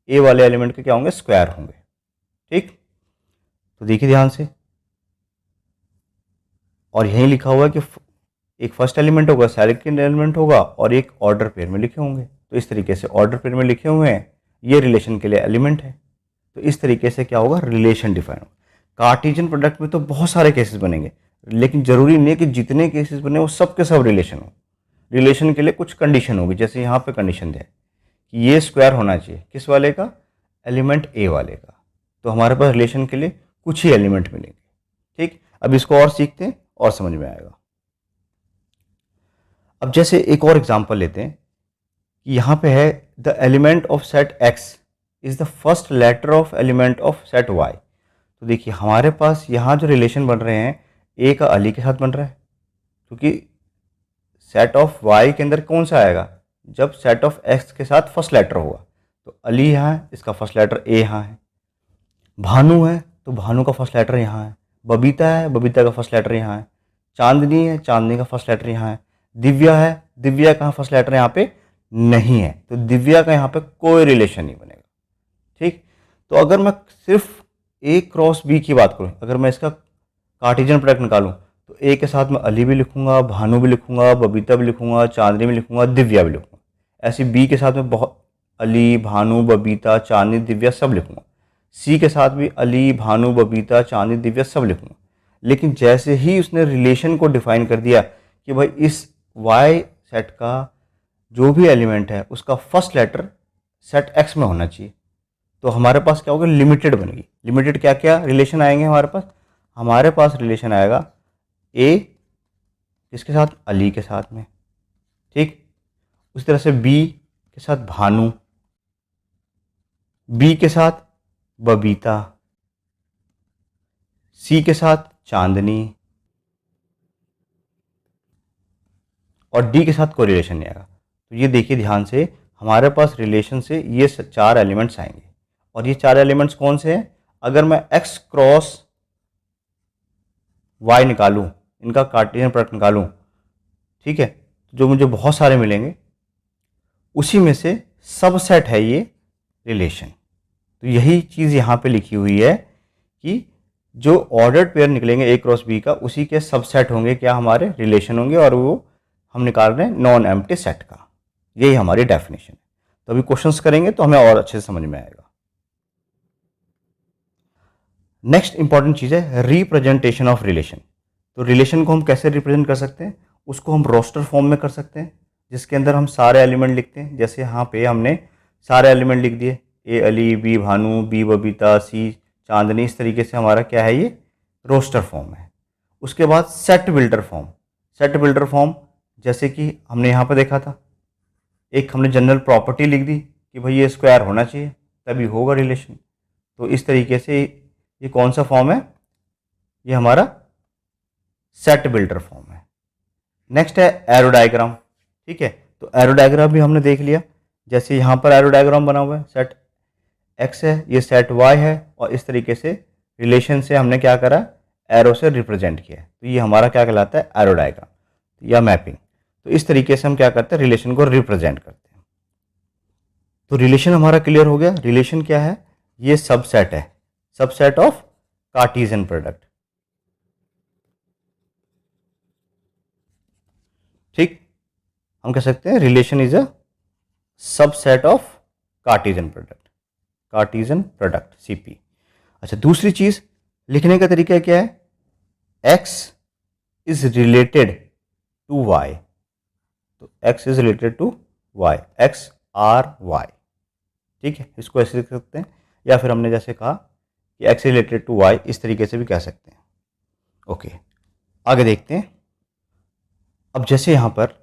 ए वाले एलिमेंट के क्या होंगे? स्क्वायर होंगे। ठीक, तो देखिए ध्यान से, और यहीं लिखा हुआ है कि एक फर्स्ट एलिमेंट होगा, सेकंड एलिमेंट होगा, और एक ऑर्डर पेयर में लिखे होंगे। तो इस तरीके से ऑर्डर पेयर में लिखे हुए हैं, ये रिलेशन के लिए एलिमेंट है। तो इस तरीके से क्या होगा? रिलेशन डिफाइन होगा। कार्टेशियन प्रोडक्ट में तो बहुत सारे केसेस बनेंगे, लेकिन जरूरी नहीं है कि जितने केसेस बने वो सब के सब रिलेशन हो। रिलेशन के लिए कुछ कंडीशन होगी, जैसे यहाँ पे कंडीशन है कि ये स्क्वायर होना चाहिए, किस वाले का? एलिमेंट ए वाले का। तो हमारे पास रिलेशन के लिए कुछ ही एलिमेंट मिलेंगे। ठीक, अब इसको और सीखते हैं और समझ में आएगा। अब जैसे एक और एग्जांपल लेते हैं कि यहाँ पे है the element of set X is the first letter of element of set Y. तो देखिए हमारे पास यहाँ जो रिलेशन बन रहे हैं, ए का अली के साथ बन रहा है, क्योंकि सेट ऑफ वाई के अंदर कौन सा आएगा? जब सेट ऑफ एक्स के साथ फर्स्ट लेटर होगा। तो अली यहाँ है, इसका फर्स्ट लेटर ए यहाँ है। भानु है तो भानु का फर्स्ट लेटर यहाँ है। बबीता है, बबीता का फर्स्ट लेटर यहाँ है। चांदनी है, चांदनी का फर्स्ट लेटर यहाँ है। दिव्या है, दिव्या का फर्स्ट लेटर यहाँ पे नहीं है, तो दिव्या का यहाँ पे कोई रिलेशन नहीं बनेगा। ठीक, तो अगर मैं सिर्फ ए क्रॉस बी की बात करूँ, अगर मैं इसका कार्टेशियन प्रोडक्ट निकालूँ, तो ए के साथ मैं अली भी लिखूंगा, भानु भी लिखूंगा, बबीता भी लिखूंगा, चांदनी भी लिखूंगा, दिव्या भी लिखूंगा। ऐसे बी के साथ में बहुत अली, भानु, बबीता, चांदनी, दिव्या सब लिखूंगा। सी के साथ भी अली, भानु, बबीता, चांदनी, दिव्या सब लिखूंगा। लेकिन जैसे ही उसने रिलेशन को डिफाइन कर दिया कि भाई इस वाई सेट का जो भी एलिमेंट है उसका फर्स्ट लेटर सेट एक्स में होना चाहिए, तो हमारे पास क्या होगा? लिमिटेड बनेगी। लिमिटेड क्या क्या रिलेशन आएंगे हमारे पास? हमारे पास रिलेशन आएगा ए किसके साथ? अली के साथ में। ठीक, उस तरह से बी के साथ भानु, बी के साथ बबीता, सी के साथ चांदनी, और डी के साथ कोई रिलेशन नहीं आएगा। तो ये देखिए ध्यान से, हमारे पास रिलेशन से ये चार एलिमेंट्स आएंगे, और ये चार एलिमेंट्स कौन से हैं? अगर मैं एक्स क्रॉस वाई निकालूं, इनका कार्टेशियन प्रोडक्ट निकालूं, ठीक है, तो जो मुझे बहुत सारे मिलेंगे, उसी में से सबसेट है ये रिलेशन। तो यही चीज़ यहाँ पे लिखी हुई है कि जो ऑर्डर्ड पेयर निकलेंगे ए क्रॉस बी का, उसी के सबसेट होंगे क्या? हमारे रिलेशन होंगे, और वो हम निकाल रहे हैं नॉन एम्प्टी सेट का। यही हमारी डेफिनेशन है। तो अभी क्वेश्चंस करेंगे तो हमें और अच्छे से समझ में आएगा। नेक्स्ट इंपॉर्टेंट चीज़ है रिप्रेजेंटेशन ऑफ रिलेशन। तो रिलेशन को हम कैसे रिप्रेजेंट कर सकते हैं? उसको हम रोस्टर फॉर्म में कर सकते हैं, जिसके अंदर हम सारे एलिमेंट लिखते हैं। जैसे यहाँ पे हमने सारे एलिमेंट लिख दिए, ए Ali, B Bhanu, B Babita, C चांदनी। इस तरीके से हमारा क्या है? ये रोस्टर फॉर्म है। उसके बाद set builder form. Set builder form जैसे कि हमने यहाँ पर देखा था, एक हमने जनरल प्रॉपर्टी लिख दी कि भाई ये स्क्वायर होना चाहिए तभी होगा रिलेशन। तो इस तरीके से ये कौन सा फॉर्म है? ये हमारा सेट बिल्डर फॉर्म है। नेक्स्ट है एरो डायग्राम। ठीक है, तो एरो डायग्राम भी हमने देख लिया। जैसे यहाँ पर एरो डायग्राम बना हुआ है, सेट एक्स है, ये सेट वाई है, और इस तरीके से रिलेशन से हमने क्या करा? एरो से रिप्रेजेंट किया। तो ये हमारा क्या कहलाता है? एरो डायग्राम या मैपिंग। तो इस तरीके से हम क्या करते हैं? रिलेशन को रिप्रेजेंट करते हैं। तो रिलेशन हमारा क्लियर हो गया। रिलेशन क्या है? ये सबसेट है, सबसेट ऑफ कार्टेशियन प्रोडक्ट। ठीक, हम कह सकते हैं relation is a subset of Cartesian product, Cartesian product CP. अच्छा, दूसरी चीज लिखने का तरीका क्या है? x is related to y। तो x is related to y, x r y। ठीक है, इसको ऐसे लिख सकते हैं, या फिर हमने जैसे कहा कि x रिलेटेड टू y, इस तरीके से भी कह सकते हैं। ओके, आगे देखते हैं। अब जैसे यहाँ पर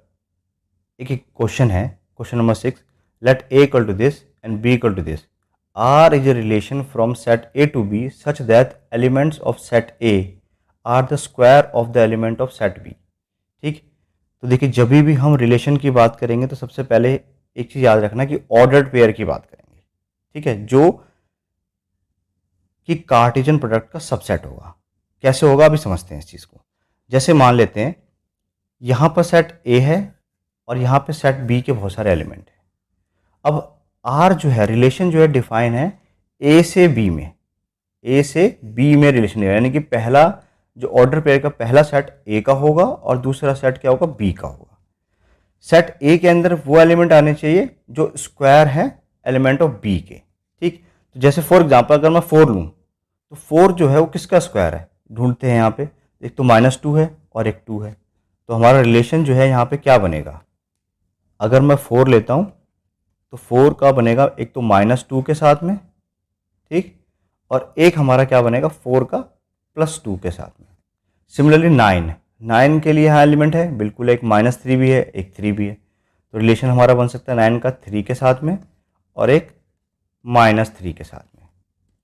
एक क्वेश्चन है, question number 6, let a equal to this and b equal to this, R is a relation from set A to B such that elements of set A are the square of the element of set B। ठीक, तो देखिए जब भी हम रिलेशन की बात करेंगे तो सबसे पहले एक चीज़ याद रखना कि ऑर्डर्ड पेयर की बात करेंगे, ठीक है, जो कि कार्टेशियन प्रोडक्ट का सबसेट होगा। कैसे होगा अभी समझते हैं इस चीज़ को। जैसे मान लेते हैं यहाँ पर सेट A है और यहाँ पे सेट B के बहुत सारे एलिमेंट हैं। अब R जो है, रिलेशन जो है डिफाइन है A से B में, A से B में रिलेशन है, यानी कि पहला जो ऑर्डर पेयर का पहला सेट A का होगा और दूसरा सेट क्या होगा, B का होगा। सेट A के अंदर वो एलिमेंट आने चाहिए जो स्क्वायर है एलिमेंट ऑफ B के। ठीक, तो जैसे फॉर एग्जांपल अगर मैं 4 लूँ तो 4 जो है वो किसका स्क्वायर है, ढूंढते हैं यहाँ पे। एक तो -2 है और एक 2 है, तो हमारा रिलेशन जो है यहाँ पे क्या बनेगा, अगर मैं 4 लेता हूँ तो 4 का बनेगा एक तो -2 के साथ में, ठीक, और एक हमारा क्या बनेगा 4 का +2 के साथ में। सिमिलरली 9 के लिए यहाँ एलिमेंट है, बिल्कुल एक -3 भी है, एक 3 भी है, तो रिलेशन हमारा बन सकता है 9 का 3 के साथ में और एक -3 के साथ में।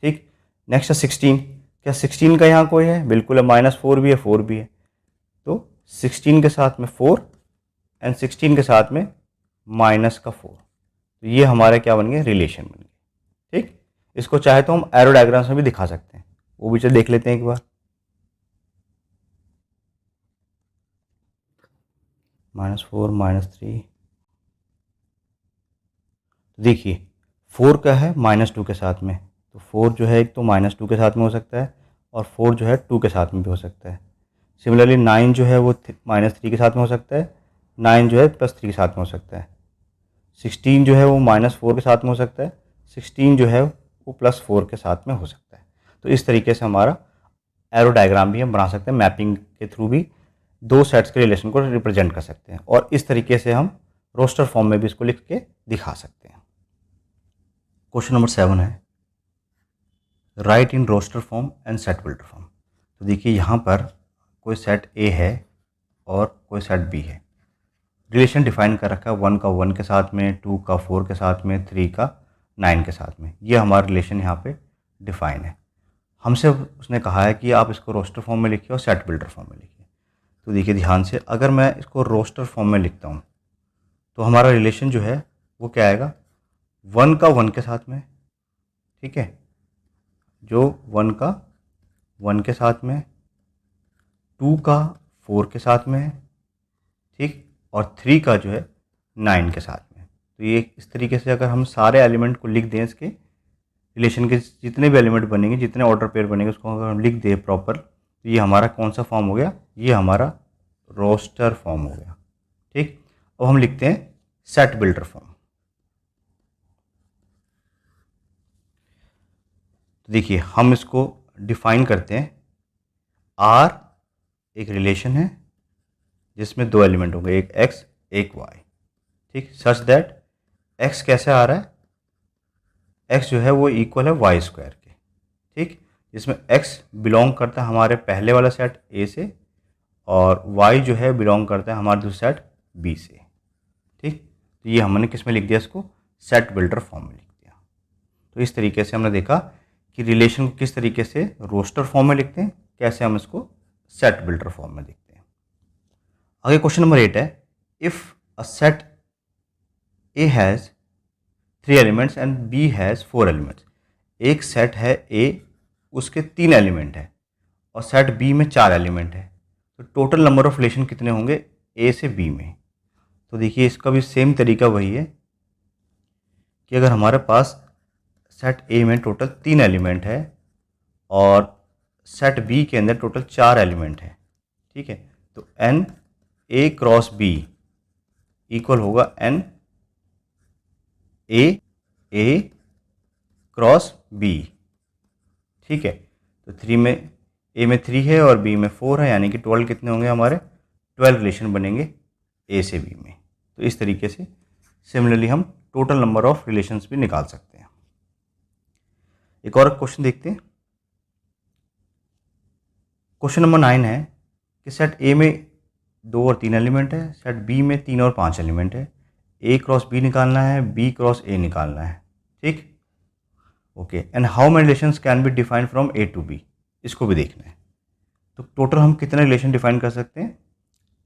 ठीक, नेक्स्ट है 16, क्या 16 का यहाँ कोई है, बिल्कुल है, -4 भी है, 4 भी है, तो 16 के साथ में 4 एंड 16 के साथ में -4, तो ये हमारे क्या बन गए, रिलेशन बन गए। ठीक, इसको चाहे तो हम एरो डायग्राम्स में भी दिखा सकते हैं, वो भी चलो देख लेते हैं एक बार। -4 -3, तो देखिए 4 का है -2 के साथ में, तो 4 जो है एक तो -2 के साथ में हो सकता है और 4 जो है 2 के साथ में भी हो सकता है। सिमिलरली 9 जो है वो -3 के साथ में हो सकता है, 9 जो है +3 के साथ में हो सकता है। 16 जो है वो -4 के साथ में हो सकता है, 16 जो है वो +4 के साथ में हो सकता है। तो इस तरीके से हमारा एरो डायग्राम भी हम बना सकते हैं, मैपिंग के थ्रू भी दो सेट्स के रिलेशन को रिप्रेजेंट कर सकते हैं, और इस तरीके से हम रोस्टर फॉर्म में भी इसको लिख के दिखा सकते हैं। क्वेश्चन नंबर 7 है, write in roster form and set builder form. तो देखिए यहाँ पर कोई सेट A है और कोई सेट B है, रिलेशन डिफाइन कर रखा है 1 का 1 के साथ में, 2 का 4 के साथ में, 3 का 9 के साथ में। ये हमारा रिलेशन यहाँ पे डिफाइन है। हमसे उसने कहा है कि आप इसको रोस्टर फॉर्म में लिखिए और सेट बिल्डर फॉर्म में लिखिए। तो देखिए ध्यान से, अगर मैं इसको रोस्टर फॉर्म में लिखता हूँ तो हमारा रिलेशन जो है वो क्या आएगा, 1 का 1 के साथ में, ठीक है, जो 1 का 1 के साथ में, 2 का 4 के साथ में, ठीक, और 3 का जो है 9 के साथ में। तो ये इस तरीके से अगर हम सारे एलिमेंट को लिख दें, इसके रिलेशन के जितने भी एलिमेंट बनेंगे, जितने ऑर्डर पेयर बनेंगे, उसको अगर हम लिख दें प्रॉपर, तो ये हमारा कौन सा फॉर्म हो गया, ये हमारा रोस्टर फॉर्म हो गया। ठीक, अब हम लिखते हैं सेट बिल्डर फॉर्म। तो देखिए हम इसको डिफाइन करते हैं, R एक रिलेशन है जिसमें दो एलिमेंट होंगे, एक x एक y, ठीक, सच दैट x कैसे आ रहा है, x जो है वो इक्वल है y स्क्वायर के, ठीक, जिसमें x बिलोंग करता है हमारे पहले वाला सेट A से और y जो है बिलोंग करता है हमारे दूसरे सेट B से। ठीक, तो ये हमने किस में लिख दिया, इसको सेट बिल्डर फॉर्म में लिख दिया। तो इस तरीके से हमने देखा कि रिलेशन को किस तरीके से रोस्टर फॉर्म में लिखते हैं, कैसे हम इसको सेट बिल्डर फॉर्म में लिखते हैं। आगे क्वेश्चन नंबर 8 है, if a set A has 3 elements and B has 4 elements. एक सेट है A, उसके 3 एलिमेंट है और सेट B में 4 एलिमेंट है, तो टोटल नंबर ऑफ रिलेशन कितने होंगे A से B में। तो देखिए इसका भी सेम तरीका वही है कि अगर हमारे पास सेट A में टोटल 3 एलिमेंट है और सेट B के अंदर टोटल 4 एलिमेंट है, ठीक है, तो n A cross B equal होगा n A क्रॉस B, ठीक है। तो 3 में A में 3 है और B में 4 है, यानी कि 12 कितने होंगे हमारे, 12 रिलेशन बनेंगे A से B में। तो इस तरीके से सिमिलरली हम टोटल नंबर ऑफ रिलेशंस भी निकाल सकते हैं। एक और क्वेश्चन देखते हैं। क्वेश्चन नंबर 9 है कि सेट ए में 2 और 3 एलिमेंट है, सेट बी में 3 और 5 एलिमेंट है। ए क्रॉस बी निकालना है, बी क्रॉस ए निकालना है। ठीक, okay. And how many relations can be defined from A to B, इसको भी देखना है। तो टोटल हम कितने रिलेशन डिफाइन कर सकते हैं,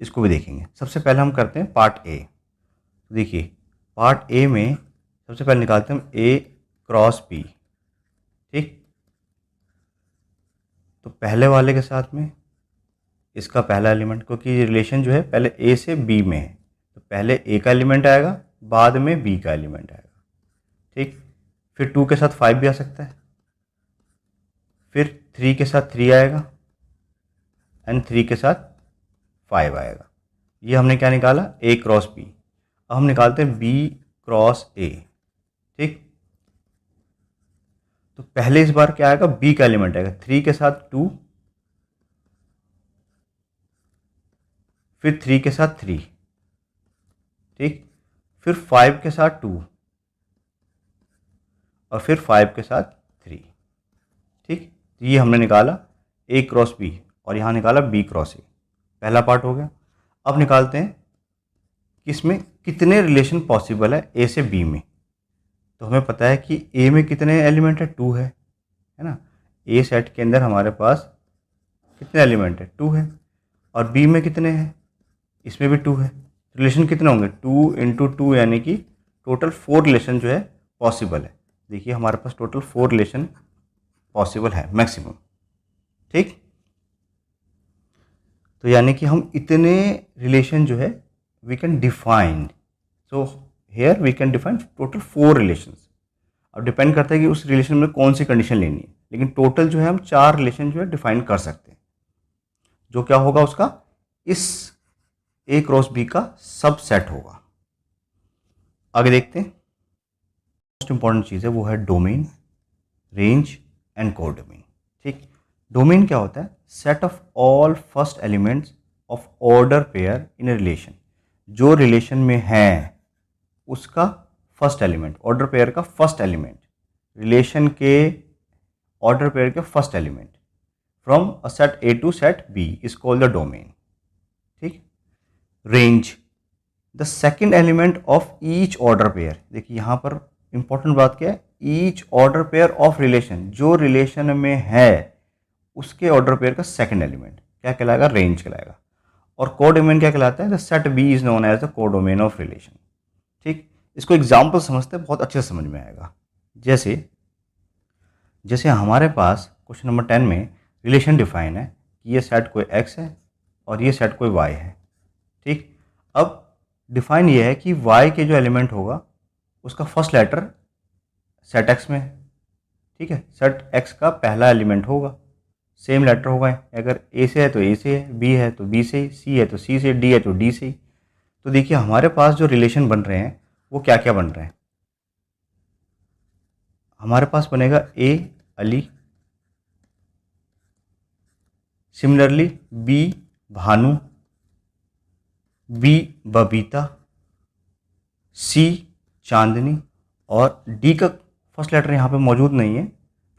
इसको भी देखेंगे। सबसे पहले हम करते हैं पार्ट ए। तो देखिए पार्ट ए में सबसे पहले निकालते हैं हम ए क्रॉस बी। ठीक, तो पहले वाले के साथ में इसका पहला एलिमेंट, क्योंकि रिलेशन जो है पहले ए से बी में है, तो पहले ए का एलिमेंट आएगा, बाद में बी का एलिमेंट आएगा। ठीक, फिर 2 के साथ 5 भी आ सकता है, फिर 3 के साथ 3 आएगा, एंड 3 के साथ 5 आएगा। ये हमने क्या निकाला, ए क्रॉस बी। अब हम निकालते हैं बी क्रॉस ए। ठीक, तो पहले इस बार क्या आएगा, बी का एलिमेंट आएगा, 3 के साथ 2, फिर 3 के साथ 3, ठीक, फिर 5 के साथ 2, और फिर 5 के साथ 3। ठीक, तो ये हमने निकाला ए क्रॉस बी, और यहाँ निकाला बी क्रॉस ए। पहला पार्ट हो गया। अब निकालते हैं कि इसमें कितने रिलेशन पॉसिबल है ए से बी में। तो हमें पता है कि ए में कितने एलिमेंट है, 2 है ना। ए सेट के अंदर हमारे पास कितने एलिमेंट है, 2 है। और बी में कितने हैं, इसमें भी 2 है। रिलेशन कितने होंगे, 2 × 2, यानी कि टोटल 4 रिलेशन जो है पॉसिबल है। देखिए हमारे पास टोटल 4 रिलेशन पॉसिबल है मैक्सिमम। ठीक, तो यानी कि हम इतने रिलेशन जो है we can define. So here we can define total 4 relations. अब डिपेंड करता है कि उस रिलेशन में कौन सी कंडीशन लेनी है, लेकिन टोटल जो है हम 4 रिलेशन जो है डिफाइन कर सकते हैं, जो क्या होगा उसका, इस ए क्रॉस बी का सब सेट होगा। आगे देखते हैं। मोस्ट इंपॉर्टेंट चीज़ है वो है डोमेन, रेंज एंड कोडोमेन। ठीक, डोमेन क्या होता है, set of all first elements of order pair in relation. जो रिलेशन में है उसका फर्स्ट एलिमेंट, ऑर्डर पेयर का फर्स्ट एलिमेंट, रिलेशन के ऑर्डर पेयर के first element from a set A to set B is called the domain. ठीक, range, the second element of each order pair. देखिए यहाँ पर इंपॉर्टेंट बात क्या है, each order pair of relation, जो रिलेशन में है उसके ऑर्डर पेयर का सेकंड एलिमेंट क्या कहलाएगा, रेंज कहलाएगा। और कोडोमेन क्या कहलाता है, the set B is known as the codomain of relation. ठीक, इसको एग्जाम्पल समझते हैं, बहुत अच्छे से समझ में आएगा। जैसे हमारे पास क्वेश्चन नंबर 10 में रिलेशन डिफाइन है कि ये सेट कोई एक्स है और ये सेट कोई वाई है। ठीक, अब डिफाइन ये है कि वाई के जो एलिमेंट होगा उसका फर्स्ट लेटर सेट एक्स में है। ठीक है, सेट एक्स का पहला एलिमेंट होगा, सेम लेटर होगा। अगर ए से है तो ए से है, बी है तो बी से, सी है तो सी से, डी है तो डी से। तो देखिए हमारे पास जो रिलेशन बन रहे हैं वो क्या क्या बन रहे हैं। हमारे पास बनेगा A Ali, similarly B Bhanu, B Babita, C Chandni, और डी का फर्स्ट लेटर यहाँ पे मौजूद नहीं है,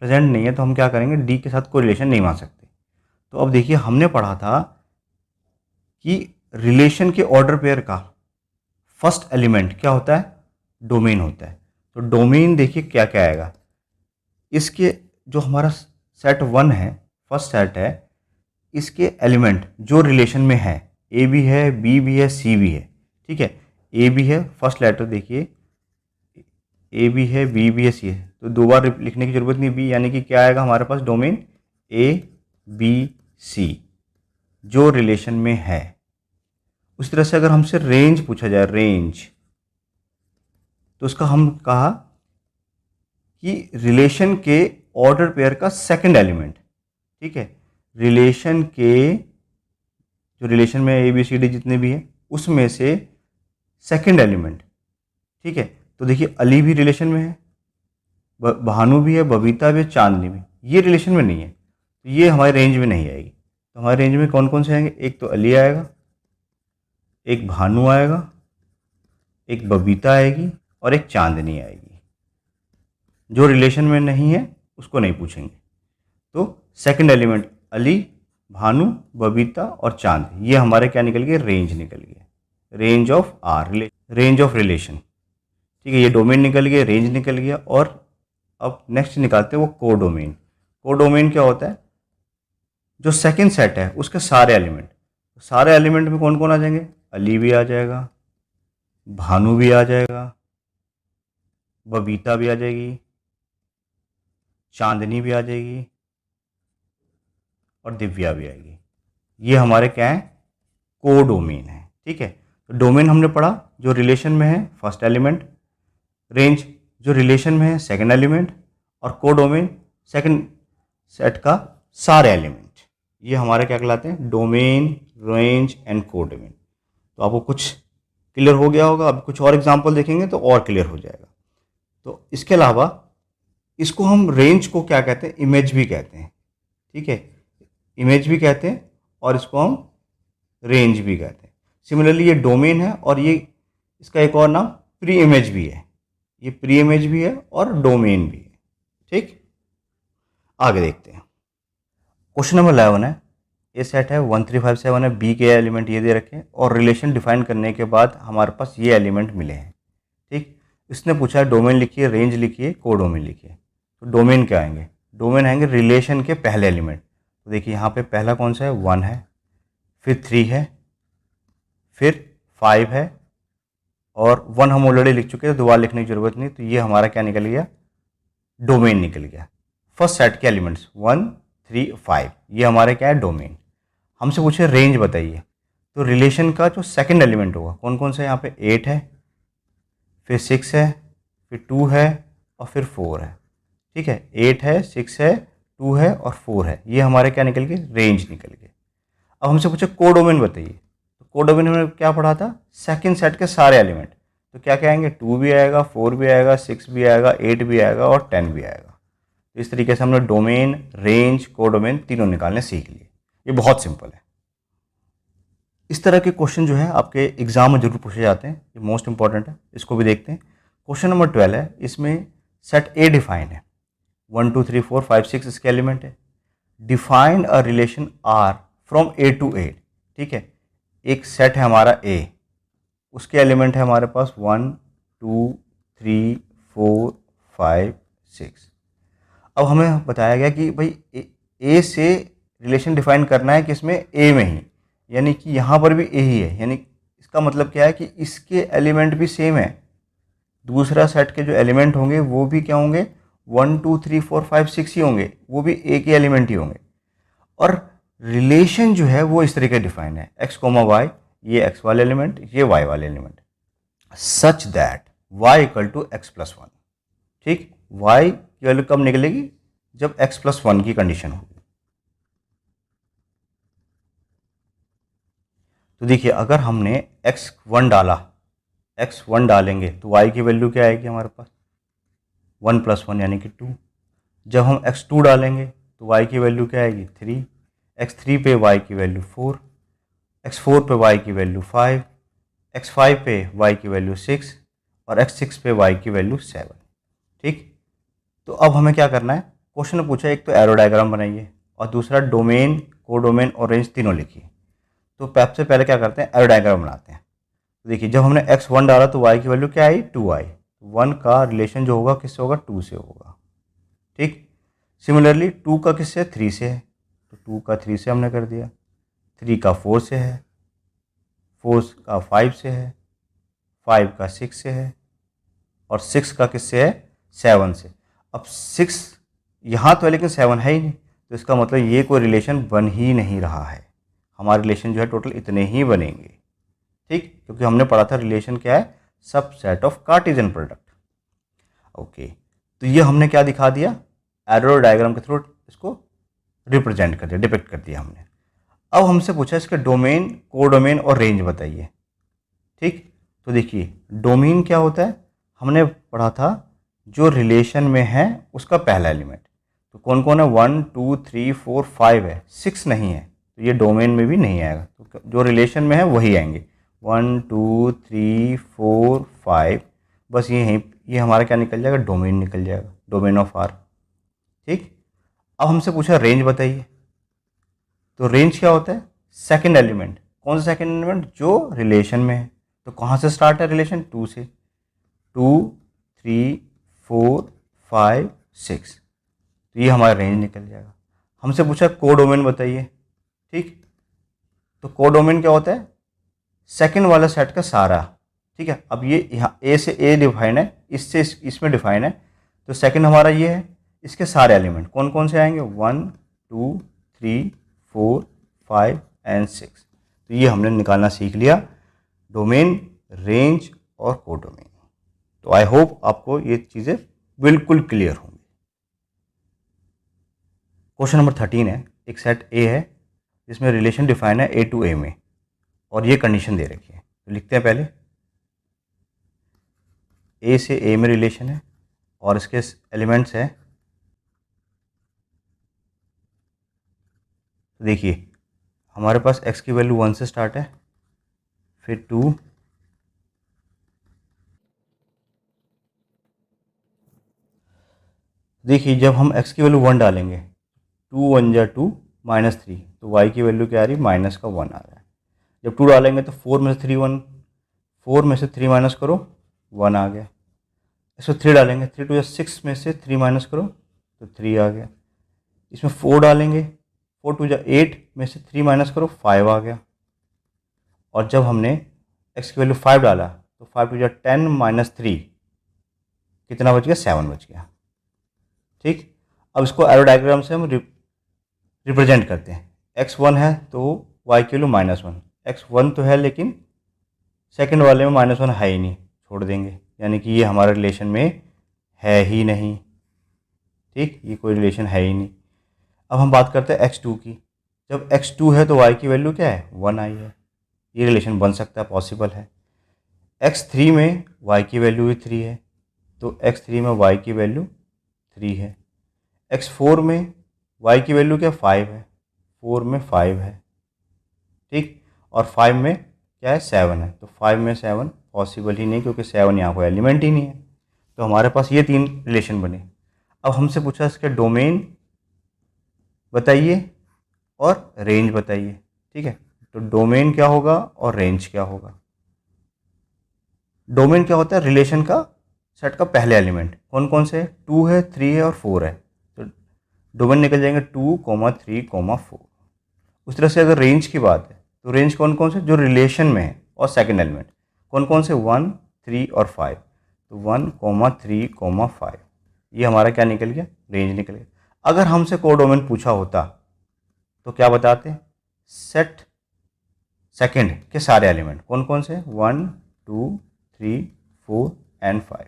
प्रेजेंट नहीं है, तो हम क्या करेंगे, डी के साथ कोई रिलेशन नहीं मान सकते। तो अब देखिए हमने पढ़ा था कि रिलेशन के ऑर्डर पेयर का फर्स्ट एलिमेंट क्या होता है, डोमेन होता है। तो डोमेन देखिए क्या क्या आएगा, इसके जो हमारा सेट 1 है, फर्स्ट सेट है, इसके एलिमेंट जो रिलेशन में है, ए भी है, बी भी है, सी भी है। ठीक है, ए भी है, फर्स्ट लेटर देखिए ए भी है, बी भी है, सी है, तो 2 बार लिखने की जरूरत नहीं, बी, यानी कि क्या आएगा हमारे पास, डोमेन ए बी सी जो रिलेशन में है। उस तरह से अगर हमसे रेंज पूछा जाए, रेंज, तो उसका हम कहा कि रिलेशन के ऑर्डर पेयर का सेकंड एलिमेंट। ठीक है, रिलेशन के जो रिलेशन में ए बी सी डी जितने भी हैं उसमें से सेकंड एलिमेंट। ठीक है, तो देखिए अली भी रिलेशन में है, भानु भी है, बबीता भी है, चांदनी भी, ये रिलेशन में नहीं है, तो ये हमारे रेंज में नहीं आएगी। तो हमारे रेंज में कौन कौन से आएंगे, एक तो अली आएगा, एक भानु आएगा, एक बबीता आएगी, और एक चांदनी आएगी। जो रिलेशन में नहीं है उसको नहीं पूछेंगे। तो सेकंड एलिमेंट अली, भानु, बबीता और चांद, ये हमारे क्या निकल गए, रेंज निकल गए, range of R, range of relation. ठीक है, ये डोमेन निकल गया, रेंज निकल गया। और अब नेक्स्ट निकालते हैं वो कोडोमेन। कोडोमेन क्या होता है, जो सेकंड सेट है उसके सारे एलिमेंट में कौन कौन आ जाएंगे, अली भी आ जाएगा, भानु भी आ जाएगा, बबीता भी आ जाएगी, चांदनी भी आ जाएगी और दिव्या भी आएगी। ये हमारे क्या है, कोडोमेन है। ठीक है, तो डोमेन हमने पढ़ा जो रिलेशन में है फर्स्ट एलिमेंट, रेंज जो रिलेशन में है सेकंड एलिमेंट, और कोडोमेन सेकंड सेट का सारे एलिमेंट। ये हमारे क्या कहलाते हैं, डोमेन, रेंज एंड कोडोमेन। तो आपको कुछ क्लियर हो गया होगा, अब कुछ और एग्जांपल देखेंगे तो और क्लियर हो जाएगा। तो इसके अलावा इसको हम रेंज को क्या कहते हैं, इमेज भी कहते हैं। ठीक है, इमेज भी कहते हैं और इसको हम रेंज भी कहते हैं। सिमिलरली ये डोमेन है और ये इसका एक और नाम प्री इमेज भी है, ये प्री इमेज भी है और डोमेन भी है। ठीक, आगे देखते हैं। क्वेश्चन नंबर 11 है, ए सेट है 1 3 5 7 है, बी के एलिमेंट ये दे रखे हैं और रिलेशन डिफाइन करने के बाद हमारे पास ये एलिमेंट मिले हैं। ठीक, इसने पूछा है डोमेन लिखिए, रेंज लिखिए, कोडोमेन लिखिए। तो डोमेन क्या आएंगे, डोमेन आएंगे रिलेशन के पहले एलिमेंट। तो देखिए यहाँ पे पहला कौन सा है, 1 है, फिर 3 है, फिर 5 है, और 1 हम ऑलरेडी लिख चुके हैं, दोबारा लिखने की जरूरत नहीं। तो ये हमारा क्या निकल गया, डोमेन निकल गया। फर्स्ट सेट के एलिमेंट्स 1 3 5, ये हमारे क्या है, डोमेन। हमसे पूछे रेंज बताइए, तो रिलेशन का जो सेकंड एलिमेंट होगा कौन कौन सा है, यहाँ पे 8 है, फिर 6 है, फिर 2 है और फिर 4 है। ठीक है, 8 है, 6 है, 2 है और 4 है, ये हमारे क्या निकल गए, रेंज निकल गए। अब हमसे पूछे कोडोमेन बताइए, तो कोडोमेन हमने क्या पढ़ा था, सेकंड सेट के सारे एलिमेंट। तो क्या क्या आएंगे, 2 भी आएगा, 4 भी आएगा, 6 भी आएगा, 8 भी आएगा और 10 भी आएगा। तो इस तरीके से हमने डोमेन, रेंज, कोडोमेन तीनों निकालने सीख लिए। ये बहुत सिंपल है। इस तरह के क्वेश्चन जो है आपके एग्जाम में जरूर पूछे जाते हैं, ये मोस्ट इंपॉर्टेंट है, इसको भी देखते हैं। क्वेश्चन नंबर 12 है, इसमें सेट ए डिफाइन है, 1 2 3 4 5 6 इसके एलिमेंट है। Define a relation R from A to A. ठीक है, एक सेट है हमारा ए, उसके एलिमेंट है हमारे पास 1 2 3 4 5 6। अब हमें बताया गया कि भाई ए से रिलेशन डिफाइन करना है किसमें, ए में ही, यानी कि यहाँ पर भी ए ही है। यानी इसका मतलब क्या है कि इसके एलिमेंट भी सेम है, दूसरा सेट के जो एलिमेंट होंगे वो भी क्या होंगे, 1 2 3 4 5 6 ही होंगे, वो भी ए के एलिमेंट ही होंगे। और रिलेशन जो है वो इस तरीके डिफाइन है, x कोमा वाई, ये x वाले एलिमेंट, ये y वाले element, such that y equal to x plus 1। ठीक, y की वैल्यू कब निकलेगी, जब x प्लस 1 की कंडीशन होगी। तो देखिए अगर हमने x1 डाला, x1 डालेंगे तो y की वैल्यू क्या आएगी हमारे पास, 1 प्लस 1 यानी कि 2। जब हम x2 डालेंगे तो y की वैल्यू क्या आएगी, 3, x3 पे y की वैल्यू 4, x4 पे y की वैल्यू 5, x5 पे y की वैल्यू 6 और x6 पे y की वैल्यू 7। ठीक, तो अब हमें क्या करना है, क्वेश्चन ने पूछा एक तो एरो डायग्राम बनाइए और दूसरा डोमेन, कोडोमेन और रेंज तीनों लिखिए। तो सबसे पहले क्या करते हैं, एरो डायग्राम बनाते हैं। तो देखिए जब हमने x1 डाला तो y की वैल्यू क्या आई, 2 आई। 1 का रिलेशन जो होगा किससे होगा, 2 से होगा। ठीक, सिमिलरली 2 का किससे, 3 से है, तो 2 का 3 से हमने कर दिया, 3 का 4 से है, 4 का 5 से है, 5 का 6 से है और 6 का किससे है, 7 से। अब 6 यहाँ तो है लेकिन 7 है ही नहीं, तो इसका मतलब ये कोई रिलेशन बन ही नहीं रहा है। हमारे रिलेशन जो है टोटल इतने ही बनेंगे। ठीक, क्योंकि हमने पढ़ा था रिलेशन क्या है, सब set of Cartesian product. Okay, तो ये हमने क्या दिखा दिया, एरो डायग्राम के थ्रू इसको रिप्रेजेंट कर दिया, डिपिक्ट कर दिया हमने। अब हमसे पूछा इसके डोमेन, कोडोमेन और रेंज बताइए। ठीक, तो देखिए डोमेन क्या होता है, हमने पढ़ा था जो रिलेशन में है उसका पहला एलिमेंट। तो कौन कौन है, 1 2 3 4 5 है, 6 नहीं है, तो ये डोमेन में भी नहीं आएगा। तो जो रिलेशन में है वही आएंगे, 1 2 3 4 5, बस ये हमारा क्या निकल जाएगा, डोमेन निकल जाएगा, डोमेन ऑफ आर। ठीक। अब हमसे पूछा रेंज बताइए, तो रेंज क्या होता है? Second element. कौन सा सेकंड एलिमेंट? जो रिलेशन में है। तो कहाँ से स्टार्ट है रिलेशन? 2 से। 2, 3, 4, 5, 6, तो ये हमारा रेंज निकल जाएगा। हमसे पूछा कोडोमेन बताइए, ठीक। तो कोडोमेन क्या होता है? सेकंड वाला सेट का सारा, ठीक है। अब ये यहाँ ए से ए डिफाइन है, इससे इसमें डिफाइन है, तो सेकंड हमारा ये है। इसके सारे एलिमेंट कौन कौन से आएंगे? 1, 2, 3, 4, 5 एंड 6। तो ये हमने निकालना सीख लिया, डोमेन, रेंज और कोडोमेन। तो आई होप आपको ये चीज़ें बिल्कुल क्लियर होंगी। क्वेश्चन नंबर 13 है। एक सेट ए है जिसमें रिलेशन डिफाइन है ए टू ए में, और ये कंडीशन दे रखी है। तो लिखते हैं पहले, ए से ए में रिलेशन है और इसके एलिमेंट्स है। तो देखिए हमारे पास x की वैल्यू 1 से स्टार्ट है, फिर 2, देखिए जब हम x की वैल्यू 1 डालेंगे, 2 1 जा 2 -3, तो y की वैल्यू क्या आ रही? माइनस का 1 आ रहा है। जब 2 डालेंगे तो 4 में से 3 1, 4 में से 3 माइनस करो, 1 आ गया। इसमें 3 डालेंगे, 3 2 6 में से 3 माइनस करो तो 3 आ गया। इसमें 4 डालेंगे, 4 2 8 में से 3 माइनस करो, 5 आ गया। और जब हमने x की वैल्यू 5 डाला तो 5 2 10 -3, कितना बच गया? 7 बच गया, ठीक। अब इसको एरो डायग्राम से हम रिप्रेजेंट करते हैं। x1 है तो y की वैल्यू -1, x1 तो है लेकिन सेकंड वाले में -1 है ही नहीं, छोड़ देंगे, यानी कि ये हमारे रिलेशन में है ही नहीं, ठीक। ये कोई रिलेशन है ही नहीं। अब हम बात करते हैं x2 की। जब x2 है तो y की वैल्यू क्या है? 1 आई है। ये रिलेशन बन सकता है, पॉसिबल है। x3 में y की वैल्यू भी 3 है, तो x3 में y की वैल्यू 3 है। x4 में y की वैल्यू क्या? 5 है, 4 में 5 है, ठीक। और 5 में क्या है? 7 है, तो 5 में 7 पॉसिबल ही नहीं, क्योंकि 7 यहाँ कोई एलिमेंट ही नहीं है। तो हमारे पास ये 3 रिलेशन बने। अब हमसे पूछा इसके डोमेन बताइए और रेंज बताइए, ठीक है। तो डोमेन क्या होगा और रेंज क्या होगा? डोमेन क्या होता है? रिलेशन का सेट का पहले एलिमेंट। कौन कौन से? 2 है, 3 है और 4 है, तो डोमेन निकल जाएंगे 2, 3, 4। उस तरह से अगर रेंज की बात है तो रेंज कौन कौन से? जो रिलेशन में है और सेकंड एलिमेंट। कौन कौन से? 1, 3 और 5। तो 1, 3, 5, ये हमारा क्या निकल गया? रेंज निकल गया। अगर हमसे कोडोमेन पूछा होता तो क्या बताते? सेट सेकंड के सारे एलिमेंट। कौन कौन से? 1, 2, 3, 4 एंड 5,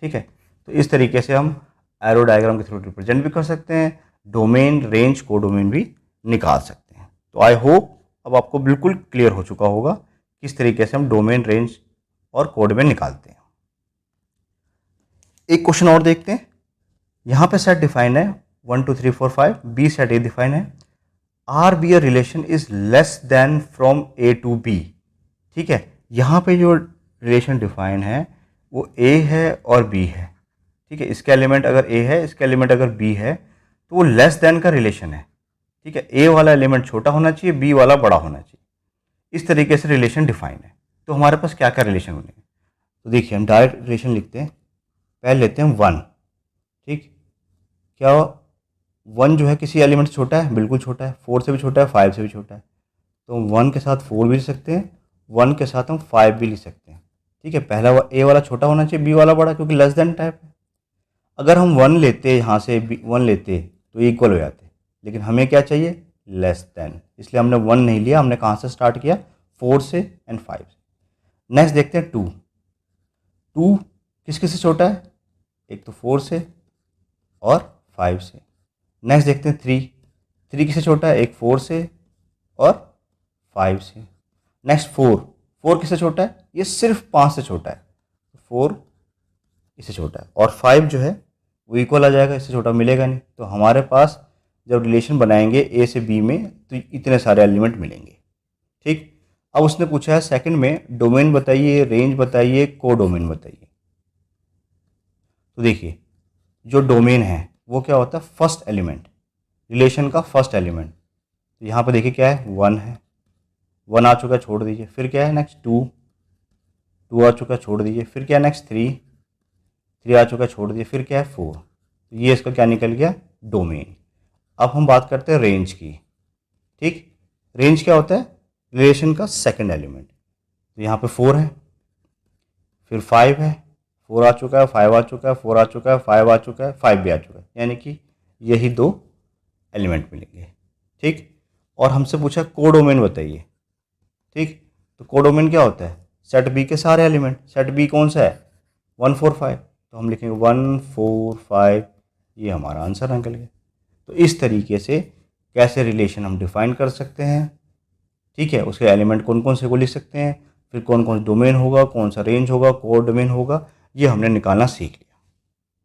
ठीक है। तो इस तरीके से हम एरो डायग्राम के थ्रू रिप्रेजेंट भी कर सकते हैं, डोमेन, रेंज, कोडोमेन भी निकाल सकते हैं। तो आई होप अब आपको बिल्कुल क्लियर हो चुका होगा किस तरीके से हम डोमेन, रेंज और कोडोमेन निकालते हैं। एक क्वेश्चन और देखते हैं। यहाँ पे सेट डिफाइन है 1 2 3 4 5, बी सेट ए डिफाइन है। R B a relation is less than from A to B, ठीक है। यहाँ पे जो रिलेशन डिफाइन है वो ए है और बी है, ठीक है। इसका एलिमेंट अगर ए है, इसका एलिमेंट अगर बी है, तो वो लेस देन का रिलेशन है, ठीक है। ए वाला एलिमेंट छोटा होना चाहिए, बी वाला बड़ा होना चाहिए। इस तरीके से रिलेशन डिफाइन है। तो हमारे पास क्या क्या रिलेशन बनेंगे? तो देखिए हम डायरेक्ट रिलेशन लिखते हैं। पहले लेते हैं 1, ठीक। क्या 1 जो है किसी एलिमेंट से छोटा है? बिल्कुल छोटा है, 4 से भी छोटा है, 5 से भी छोटा है। तो हम 1 के साथ 4 भी लिख सकते हैं, 1 के साथ हम 5 भी लिख सकते हैं, ठीक है। पहला ए वाला छोटा होना चाहिए, बी वाला बड़ा, क्योंकि लेस देन टाइप है। अगर हम 1 लेते, यहाँ से 1 लेते तो इक्वल हो जाते, लेकिन हमें क्या चाहिए? लेस देन, इसलिए हमने 1 नहीं लिया। हमने कहाँ से स्टार्ट किया? 4 से एंड 5 से। नेक्स्ट देखते हैं 2। 2 किस किस से छोटा है? एक तो 4 से और 5 से। नेक्स्ट देखते हैं 3। 3 किससे छोटा है? एक 4 से और 5 से। नेक्स्ट 4। 4 किससे छोटा है? ये सिर्फ 5 से छोटा है, 4 इससे छोटा है। और 5 जो है वो इक्वल आ जाएगा, इससे छोटा मिलेगा नहीं। तो हमारे पास जब रिलेशन बनाएंगे ए से बी में तो इतने सारे एलिमेंट मिलेंगे, ठीक। अब उसने पूछा है सेकंड में डोमेन बताइए, रेंज बताइए, कोडोमेन बताइए। तो देखिए जो डोमेन है वो क्या होता है, फर्स्ट एलिमेंट, रिलेशन का फर्स्ट एलिमेंट। तो यहाँ पे देखिए क्या है, 1 है, 1 आ चुका है, छोड़ दीजिए। फिर क्या है नेक्स्ट, 2 आ चुका है, छोड़ दीजिए। फिर क्या है नेक्स्ट, 3 आ चुका है, छोड़ दीजिए। फिर क्या है 4। तो ये इसका क्या निकल गया, डोमेन। अब हम बात करते हैं रेंज की। ठीक, रेंज क्या होता है, रिलेशन का सेकंड एलिमेंट। तो यहाँ पे 4 है, फिर 5 है, 4 आ चुका है, 5 आ चुका है, 4 आ चुका है, 5 आ चुका है, 5 भी आ चुका है, यानी कि यही 2 एलिमेंट मिलेंगे। ठीक, और हमसे पूछा कोडोमेन बताइए। ठीक, तो कोडोमेन क्या होता है, सेट बी के सारे एलिमेंट। सेट बी कौन सा है, 1 4 5, तो हम लिखेंगे 1 4 5, ये हमारा आंसर निकल गया। तो इस तरीके से कैसे रिलेशन हम डिफाइन कर सकते हैं। ठीक है, उसके एलिमेंट कौन कौन से को लिख सकते हैं, फिर कौन कौन डोमेन होगा, कौन सा रेंज होगा, कोड डोमेन होगा, ये हमने निकालना सीख लिया।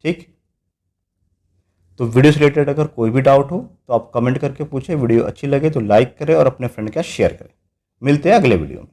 ठीक, तो वीडियो से रिलेटेड अगर कोई भी डाउट हो तो आप कमेंट करके पूछें। वीडियो अच्छी लगे तो लाइक करें और अपने फ्रेंड के साथ शेयर करें। मिलते हैं अगले वीडियो में।